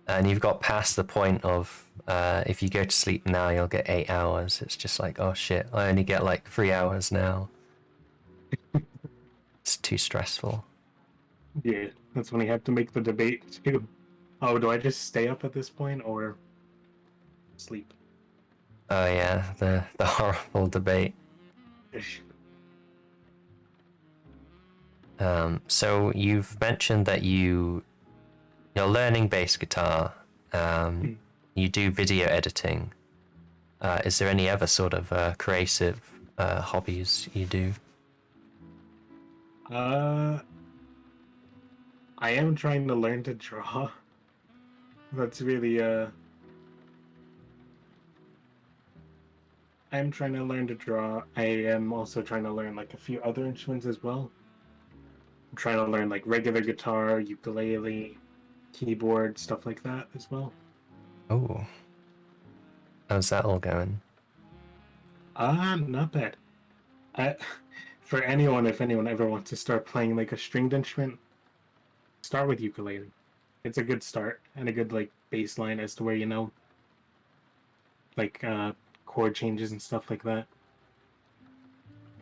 and you've got past the point of if you go to sleep now you'll get 8 hours. It's just like, oh shit, I only get like 3 hours now. It's too stressful. Yeah, that's when you have to make the debate too. Oh, do I just stay up at this point or sleep? Oh yeah, the horrible debate. So you've mentioned that you're learning bass guitar. You do video editing. Is there any other sort of creative hobbies you do? uh, I am trying to learn to draw. That's really I'm trying to learn to draw. I am also trying to learn like a few other instruments as well. I'm trying to learn like regular guitar, ukulele, keyboard, stuff like that as well. Oh, how's that all going? Not bad. I, for anyone, if anyone ever wants to start playing like a stringed instrument, start with ukulele. It's a good start and a good like baseline as to where like chord changes and stuff like that.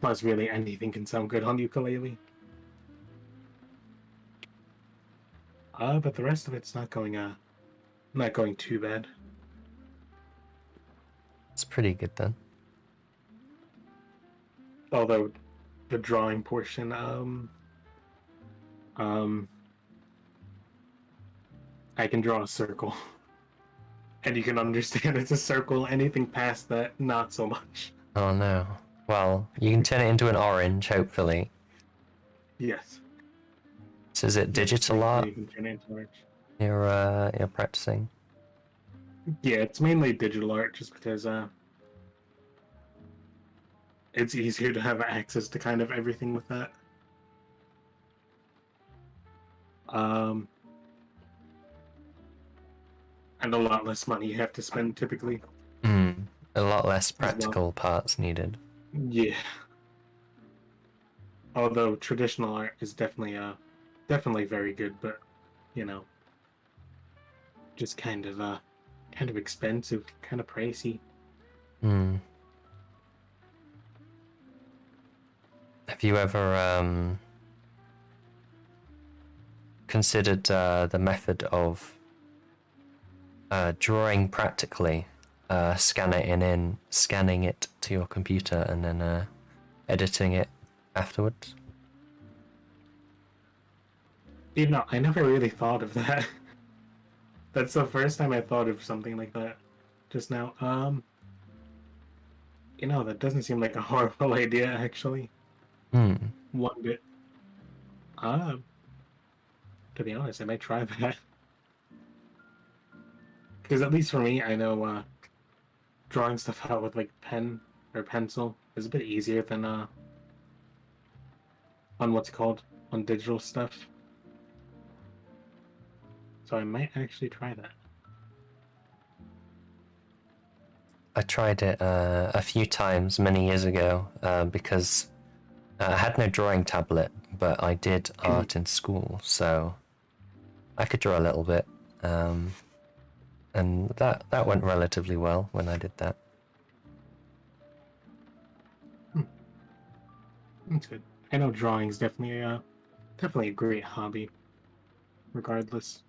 Plus, really anything can sound good on ukulele. But the rest of it's not going too bad. It's pretty good then. Although the drawing portion, I can draw a circle, and you can understand it's a circle. Anything past that, not so much. Oh no. Well, you can turn it into an orange, hopefully. Yes. So is it Yes, digital thankfully art you can turn it into orange. you're practicing? Yeah, it's mainly digital art, just because it's easier to have access to kind of everything with that. Um, and a lot less money you have to spend typically Hmm. A lot less as well. practical parts needed. Yeah. Although traditional art is definitely very good, but you know, just kind of expensive, kind of pricey. Hmm. Have you ever considered the method of drawing practically, scanning it to your computer, and then editing it afterwards? I never really thought of that. That's the first time I thought of something like that just now. That doesn't seem like a horrible idea actually. Hmm. One bit. Uh, to be honest, I might try that. Because at least for me, I know drawing stuff out with like pen or pencil is a bit easier than on what's called on digital stuff. So I might actually try that. I tried it a few times many years ago because I had no drawing tablet, but I did art in school, so I could draw a little bit, and that went relatively well when I did that. That's good. I know drawing's definitely a great hobby, regardless.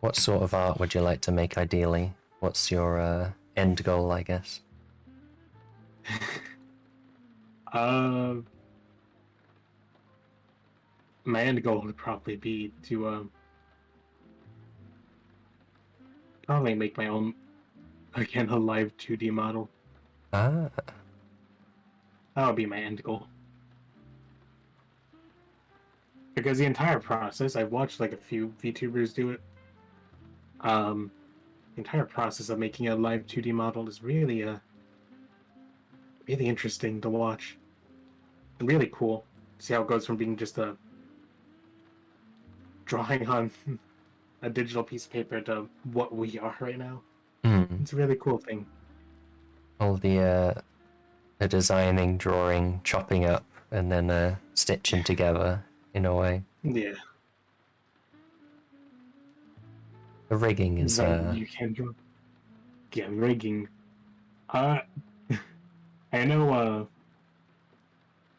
What sort of art would you like to make ideally? What's your end goal, I guess? uh, my end goal would probably be to probably make my own again a live 2D model. Ah, That would be my end goal. Because the entire process, I've watched like a few VTubers do it. Um, the entire process of making a live 2D model is really interesting to watch. And really cool. See how it goes from being just a drawing on a digital piece of paper to what we are right now. hmm. It's a really cool thing. All the designing, drawing, chopping up, and then stitching together in a way. Yeah, The rigging is that you can draw. Yeah, rigging. Uh, I know.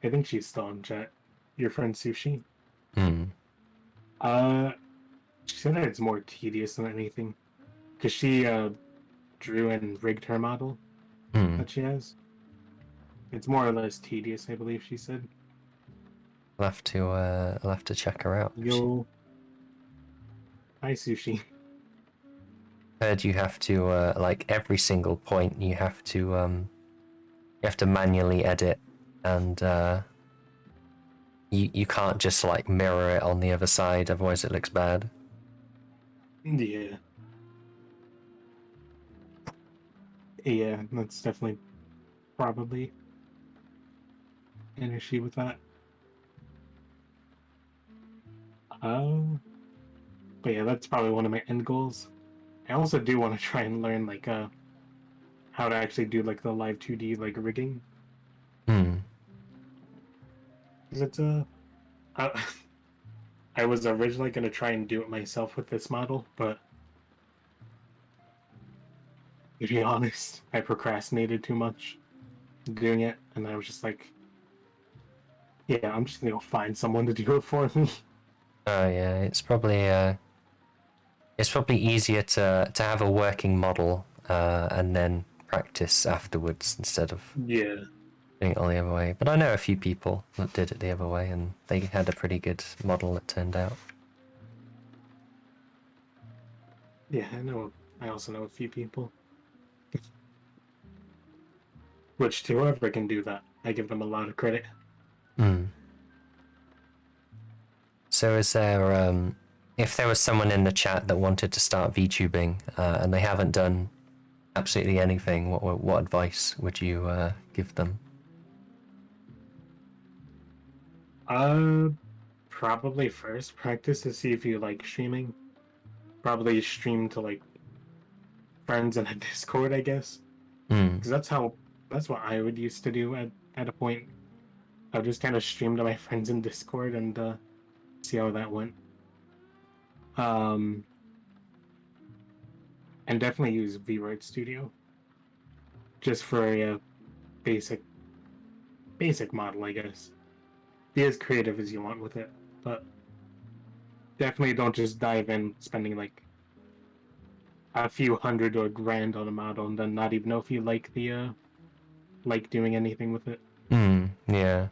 I think she's still in chat. Your friend Sushi. hmm. Uh, she said that it's more tedious than anything because she drew and rigged her model Hmm. that she has. It's more or less tedious, I believe she said. I'll have to check her out. Yo, hi Sushi. Heard you have to like every single point you have to manually edit, and you can't just like mirror it on the other side, otherwise it looks bad. Yeah, yeah, that's definitely probably an issue with that. Uh, but yeah, that's probably one of my end goals. I also do want to try and learn like how to actually do like the live 2D like rigging. Hmm. 'Cause it's I, I was originally gonna try and do it myself with this model, but to be honest, I procrastinated too much doing it, and I was just like, yeah, I'm just gonna go find someone to do it for me. Oh yeah, it's probably easier to have a working model and then practice afterwards instead of Yeah, doing it all the other way. But I know a few people that did it the other way, and they had a pretty good model that turned out. yeah, I know. I also know a few people, which to whoever can do that, I give them a lot of credit. Hmm. So is there, if there was someone in the chat that wanted to start VTubing and they haven't done absolutely anything, what advice would you give them? Uh, Probably first practice to see if you like streaming. Probably stream to like friends in a Discord, I guess, Hmm. because that's what I would used to do at a point. I would just kind of stream to my friends in Discord and see how that went. Um, and definitely use VRoid Studio just for a basic basic model, I guess. Be as creative as you want with it, but definitely don't just dive in spending like a few hundred or grand on a model and then not even know if you like the like doing anything with it. Hmm. Yeah.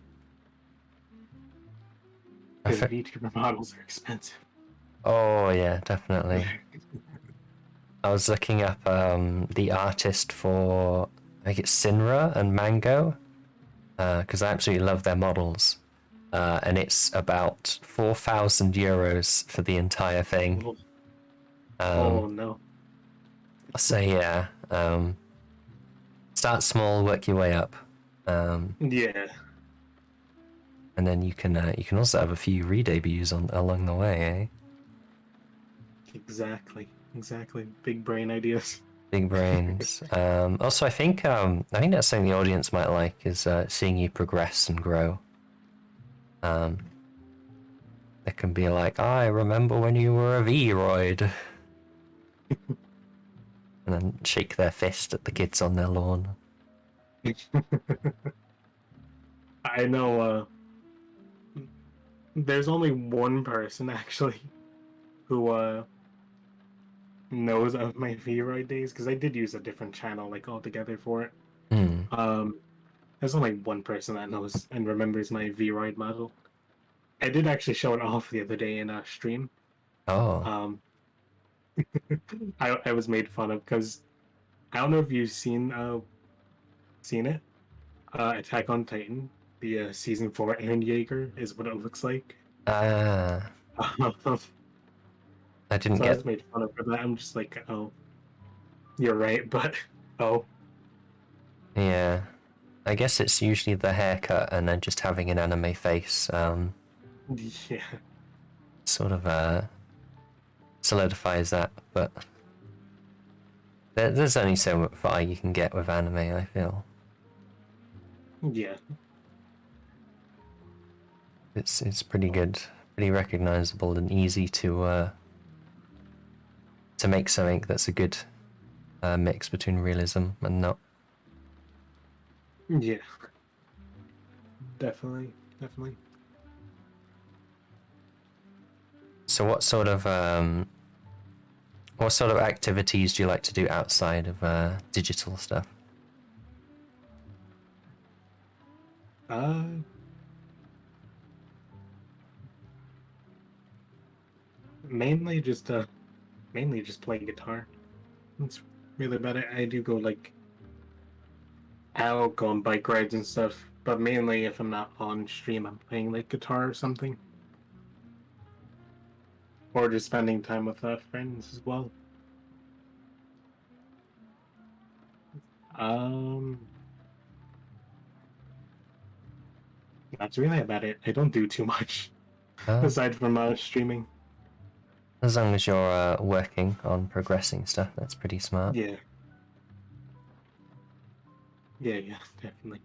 Because VTuber models are expensive. Oh yeah, definitely. I was looking up the artist for, I think it's Sinra and Mango, because I absolutely love their models. And it's about 4,000 euros for the entire thing. Oh, Um, oh no. so yeah, start small, work your way up, Yeah, and then you can also have a few re-debuts on along the way, eh? exactly. Exactly. Big brain ideas. Big brains. Also, I think that's something the audience might like is seeing you progress and grow. Um, it can be like, I remember when you were a V-roid, and then shake their fist at the kids on their lawn. I know there's only one person actually who knows of my VRoid days because I did use a different channel like altogether for it. Hmm. Um, there's only one person that knows and remembers my VRoid model. I did actually show it off the other day in a stream. Oh. Um, I was made fun of because I don't know if you've seen it. Attack on Titan, the season 4 Eren Jaeger is what it looks like. Ah. so I didn't I get. was made fun of for that. I'm just like, oh, you're right, but oh, Yeah. I guess it's usually the haircut and then just having an anime face. yeah, Sort of solidifies that, but there's only so far you can get with anime, I feel. yeah, It's pretty good, pretty recognizable and easy to make something that's a good mix between realism and not. yeah, definitely, definitely. So what sort of activities do you like to do outside of digital stuff? Uh, mainly just mainly just play guitar. That's really about it. I do go like out, go on bike rides and stuff, but mainly if I'm not on stream, I'm playing like guitar or something, or just spending time with friends as well. Um, that's really about it. I don't do too much Uh, aside from streaming. as long as you're working on progressing stuff, that's pretty smart. Yeah, yeah, yeah, definitely.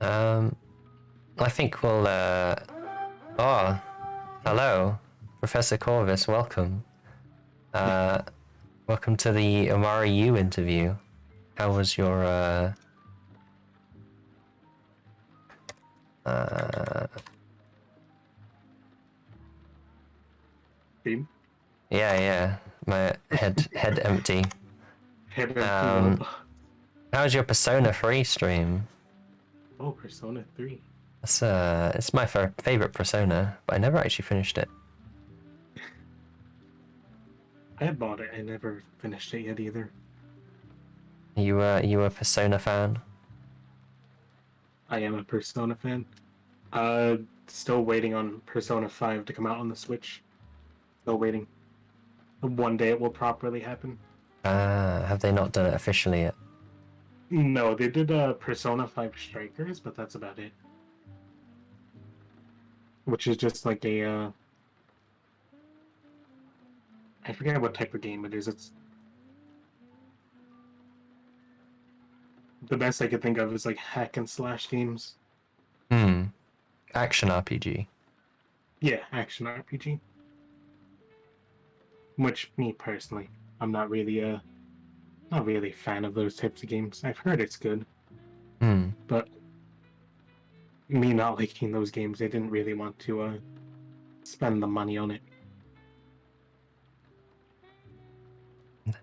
Um, I think we'll. Oh, hello, Professor Corvus. Welcome. Welcome to the OmaruYuu interview. How was your Stream? Yeah. My head empty. Head empty. Well, How was your Persona 3 stream? oh, Persona 3. It's my favorite Persona, but I never actually finished it. I had bought it. I never finished it yet either. You a Persona fan? I am a Persona fan. Still waiting on Persona 5 to come out on the Switch. Still waiting. One day it will properly happen. Have they not done it officially yet? No, they did Persona 5 Strikers, but that's about it. Which is just like a I forget what type of game it is. It's the best I could think of is like hack and slash games. Action RPG. Yeah, action RPG. Which me personally, I'm not really a fan of those types of games. I've heard it's good. But me not liking those games, I didn't really want to spend the money on it.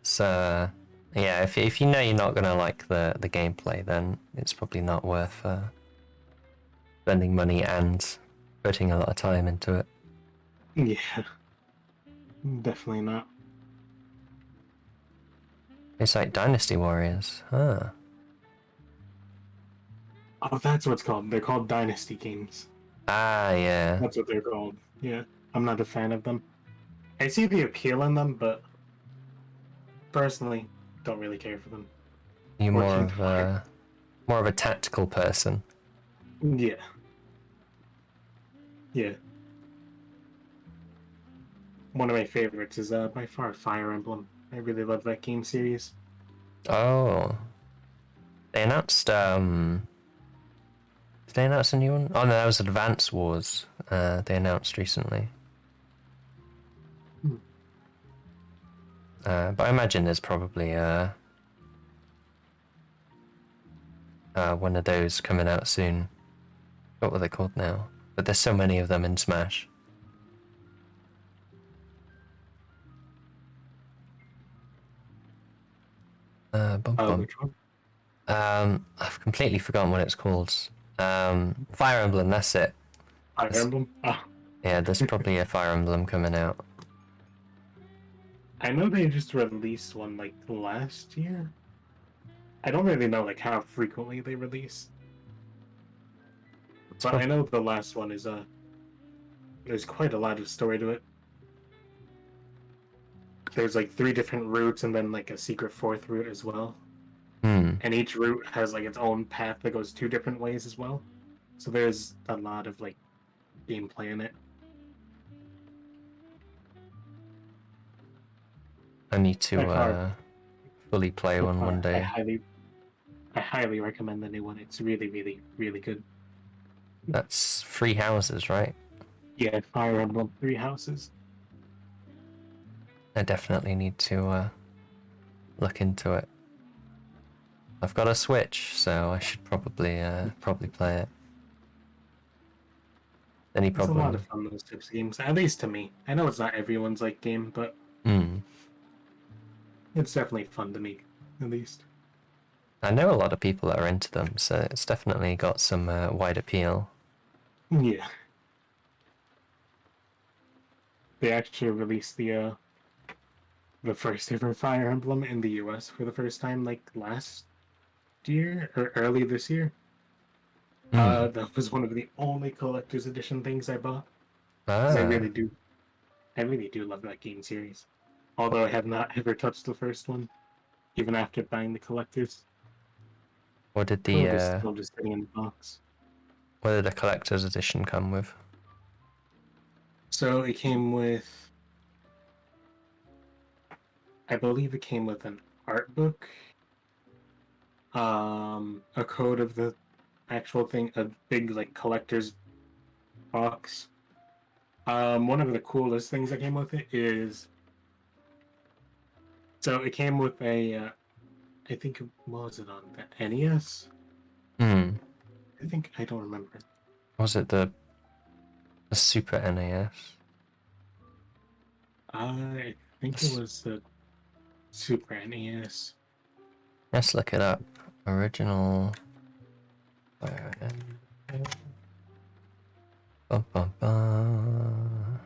So, yeah, if you know you're not gonna like the gameplay, then it's probably not worth spending money and putting a lot of time into it. Yeah, definitely not. It's like Dynasty Warriors. Huh. Oh, that's what it's called. They're called Dynasty games. Ah, yeah. That's what they're called. Yeah, I'm not a fan of them. I see the appeal in them, but personally, don't really care for them. You're Or more Kingdom Hearts. of a tactical person. Yeah. Yeah. One of my favorites is by far Fire Emblem. I really love that game series. Oh. They announced did they announce a new one? Oh no, that was Advance Wars. They announced recently. But I imagine there's probably one of those coming out soon. What were they called now? But there's so many of them in Smash. Which one? I've completely forgotten what it's called. Fire Emblem, that's it. Fire Emblem? Oh. Yeah, there's probably a Fire Emblem coming out. I know they just released one like last year. I don't really know like how frequently they release. But I know the last one is there's quite a lot of story to it. There's like 3 different routes and then like a secret 4th route as well. And each route has like its own path that goes 2 different ways as well. So there's a lot of like gameplay in it. I need to fully play one day. I highly recommend the new one. It's really, really, really good. That's 3 houses, right? Yeah, Fire Emblem 3 Houses. I definitely need to look into it. I've got a Switch, so I should probably play it. Any problem? It's a lot of fun, those types of games, at least to me. I know it's not everyone's like game, but it's definitely fun to me, at least. I know a lot of people that are into them, so it's definitely got some wide appeal. Yeah. They actually released the first ever Fire Emblem in the US for the first time, like last year or early this year. That was one of the only collector's edition things I bought. Because I really do love that game series. Although I have not ever touched the first one, even after buying the collector's. What did Probably still just sitting in the box. what did the collector's edition come with? So it came with, I believe it came with an art book, a code of the actual thing, a big like collector's box. One of the coolest things that came with it is so it came with a I think what was it on the NES? Hmm. I don't remember. Was it the Super NAS? I think it Let's, was the Super NES. let's look it up. Original Fire Emblem. Bum, bum, bum.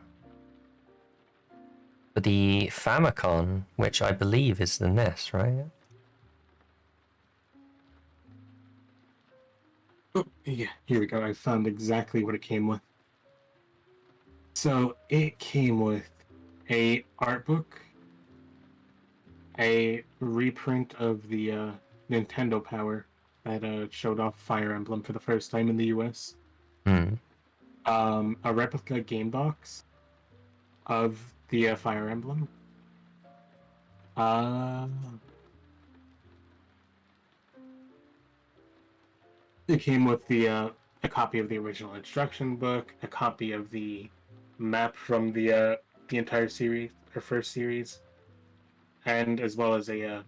For the Famicom, which I believe is the NES, right? Oh, yeah, here we go. I found exactly what it came with. So it came with a art book, a reprint of the Nintendo Power that showed off Fire Emblem for the first time in the US. Hmm. A replica game box of the Fire Emblem. Uh, it came with the a copy of the original instruction book, a copy of the map from the entire series, or first series, and as well as a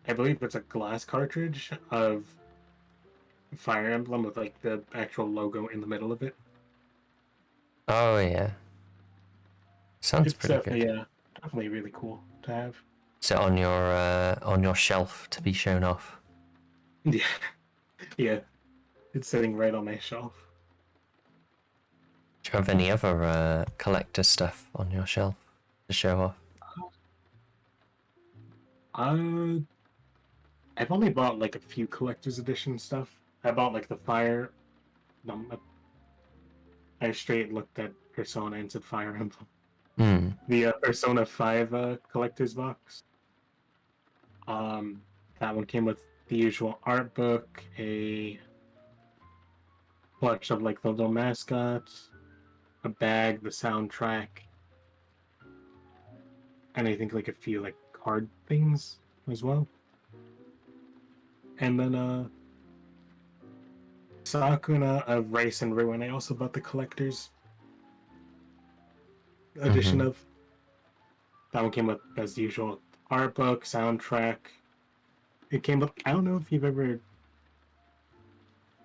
I believe it's a glass cartridge of Fire Emblem with like the actual logo in the middle of it. Oh yeah. Sounds It's pretty good. definitely really cool to have. Sit on your shelf to be shown off. Yeah, yeah, it's sitting right on my shelf. Do you have any other collector stuff on your shelf to show off? Uh, I've only bought like a few collector's edition stuff. I bought like the Fire. No, I straight looked at Persona and said Fire Emblem. Hmm. The Persona 5 collector's box. Um, that one came with the usual art book, a bunch of like the little mascots, a bag, the soundtrack, and I think like a few like card things as well. And then Sakuna of Rice and Ruin. I also bought the collector's edition Mm-hmm. of. That one came with as usual art book, soundtrack. It came with. I don't know if you've ever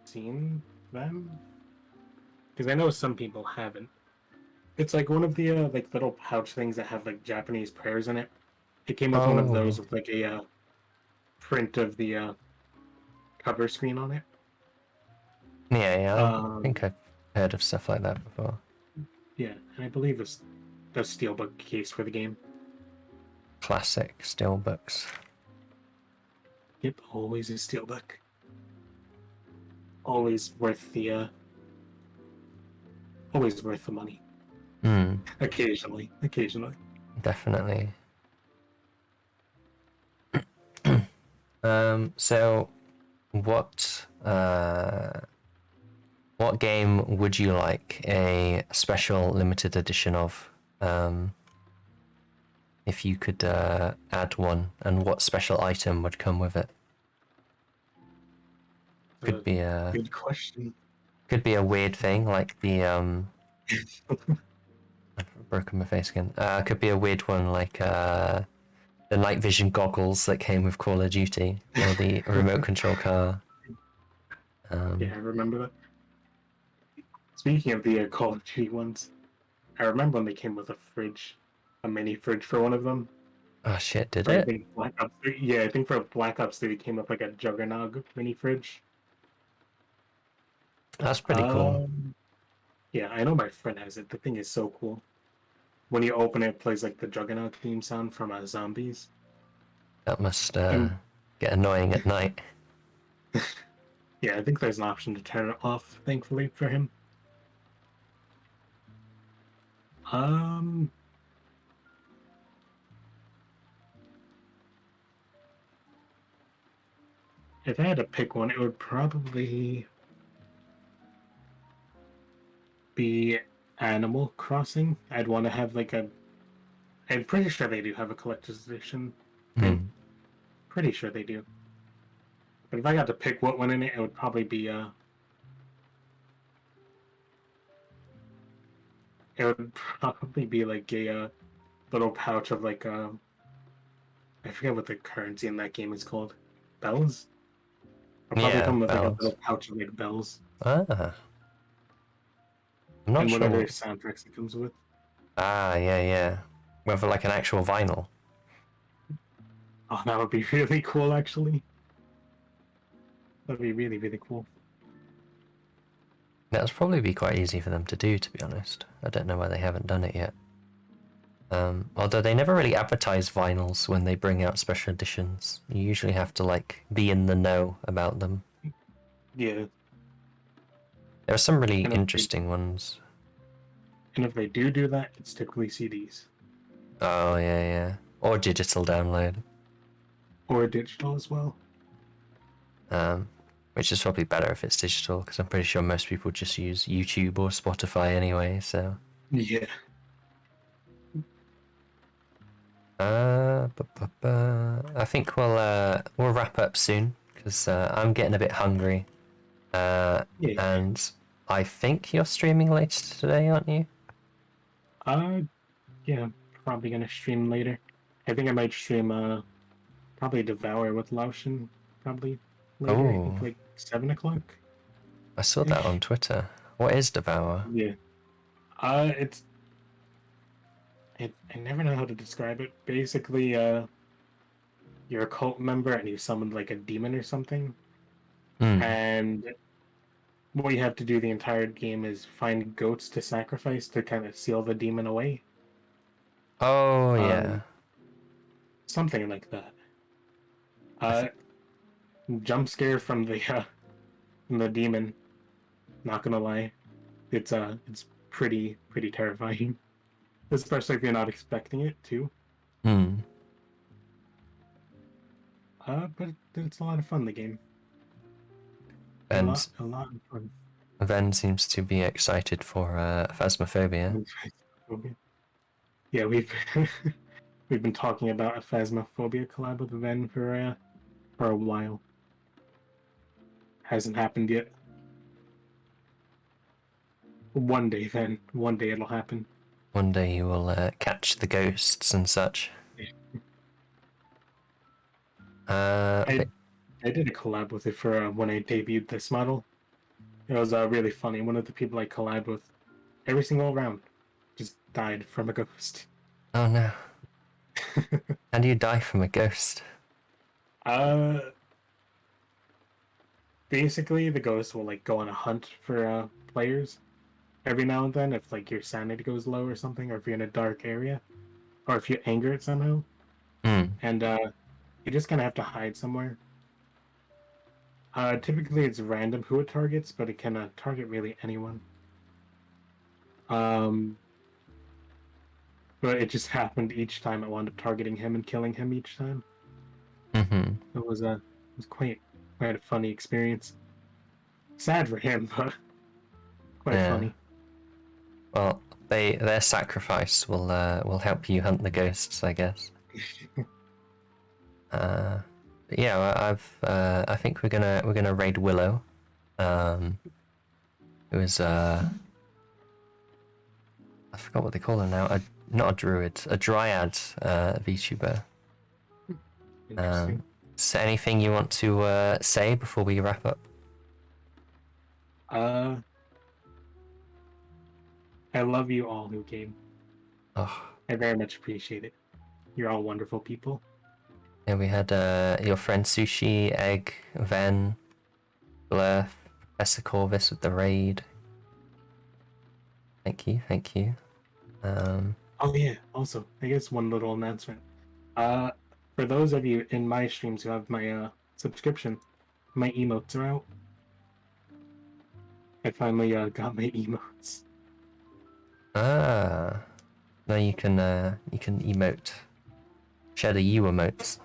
seen them because I know some people haven't. It's like one of the like little pouch things that have like Japanese prayers in it. It came with one of Oh. those with like a print of the cover screen on it. Yeah, yeah. I think Um, I've heard of stuff like that before. yeah, and I believe it's the steelbook case for the game. Classic steelbooks. Yep, always a steelbook. Always worth the always worth the money. Hmm. Occasionally. Definitely. So what game would you like a special limited edition of? If you could add one, and what special item would come with it? Could be a Good question. weird thing like the I've broken my face again. Could be a weird one like the night vision goggles that came with Call of Duty, or the remote control car. Yeah, I remember that. Speaking of the Call of Duty ones, I remember when they came with a fridge, a mini fridge for one of them. Oh shit, did For I it? think Black Ops 3. Yeah, I think for Black Ops 3 it came with like a Juggernog mini fridge. That's pretty cool. Um, yeah, I know my friend has it. The thing is so cool. When you open it, it plays like the Juggernaut theme sound from Zombies. That must And get annoying at night. yeah, I think there's an option to turn it off, thankfully, for him. Um, if I had to pick one, it would probably be Animal Crossing. I'd want to have like a. I'm pretty sure they do have a collector's edition. I'm Hmm. pretty sure they do. But if I got to pick what went in it, it would probably be like a little pouch of like I forget what the currency in that game is called. Bells? I'll probably Yeah, come with like a bells. little pouch of like bells Ah, I'm not and sure. whatever soundtracks it comes with. Ah, yeah, yeah. Whether like an actual vinyl. Oh, that would be really cool, actually. That'd be really, really cool. That would probably be quite easy for them to do, to be honest. I don't know why they haven't done it yet. Although they never really advertise vinyls when they bring out special editions. You usually have to like be in the know about them. Yeah, There are some really and interesting ones. if they do that, it's typically CDs Oh yeah, yeah. Or digital download. or digital as well. Which is probably better if it's digital, because I'm pretty sure most people just use YouTube or Spotify anyway, so. Yeah. I think we'll wrap up soon, because I'm getting a bit hungry. Yeah. And I think you're streaming later today, aren't you? Uh, yeah, probably gonna stream later. I think I might stream probably Devour with Laoshin probably later. I think Oh, like 7 o'clock I saw that on ish. Twitter. What is Devour? Yeah. It's I never know how to describe it. Basically, you're a cult member and you summoned like a demon or something, Hmm. and what you have to do the entire game is find goats to sacrifice to kind of seal the demon away. Oh, yeah. Um, something like that. I Uh, think. jump scare from the demon. Not gonna lie, it's pretty terrifying, especially if you're not expecting it too. Hmm. But it's a lot of fun. The game, And a lot of fun. Ven seems to be excited for Phasmophobia. Yeah, we've been talking about a Phasmophobia collab with Ven for a while. Hasn't happened yet. One day, then one day it'll happen. One day you will catch the ghosts and such. I But I did a collab with it for when I debuted this model. It was really funny. One of the people I collabed with, every single round, just died from a ghost. oh no. How do you die from a ghost? uh, basically, the ghost will like go on a hunt for players every now and then if like your sanity goes low or something, or if you're in a dark area, or if you anger it somehow, Hmm. and you just kind of have to hide somewhere. Typically, it's random who it targets, but it can target really anyone. Um, but it just happened each time. It wound up targeting him and killing him each time. Mm-hmm. It was quite a funny experience. Sad for him, but quite Yeah. funny. Well, their sacrifice will help you hunt the ghosts, I guess. But yeah, I think we're gonna raid Willow, um, who is I forgot what they call her now. Not a druid, a dryad VTuber. Interesting. Is there anything you want to say before we wrap up? Uh, I love you all who came. Oh, I very much appreciate it. You're all wonderful people. yeah, we had your friend Sushi, Egg, Ven, Blurf, Professor Corvus with the raid. Thank you, thank you. Oh yeah. Also, I guess one little announcement. Uh, for those of you in my streams who have my subscription, my emotes are out. I finally got my emotes. ah, now you can emote, share the you emotes.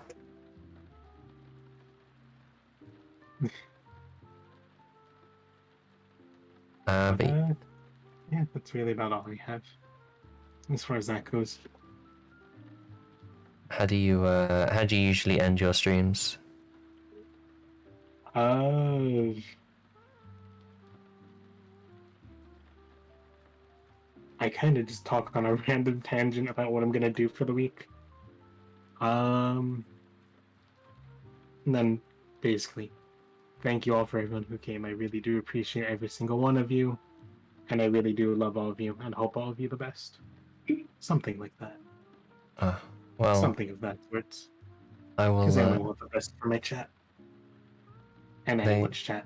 But But yeah, that's really about all I have as far as that goes. how do you usually end your streams? Uh, I kind of just talk on a random tangent about what I'm gonna do for the week. And then basically, thank you all for everyone who came. I really do appreciate every single one of you, and I really do love all of you, and hope all of you the best. Something like that. Well, Something of that sort. I Because I only will. want the best for my chat and They anyone's chat.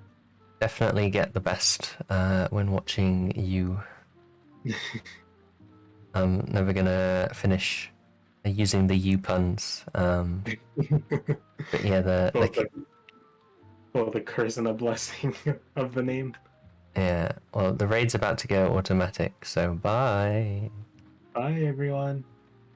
definitely get the best when watching you. I'm never gonna finish using the you puns. But yeah, both, the, both the curse and the blessing of the name. yeah. Well, the raid's about to go automatic, so bye. Bye, everyone.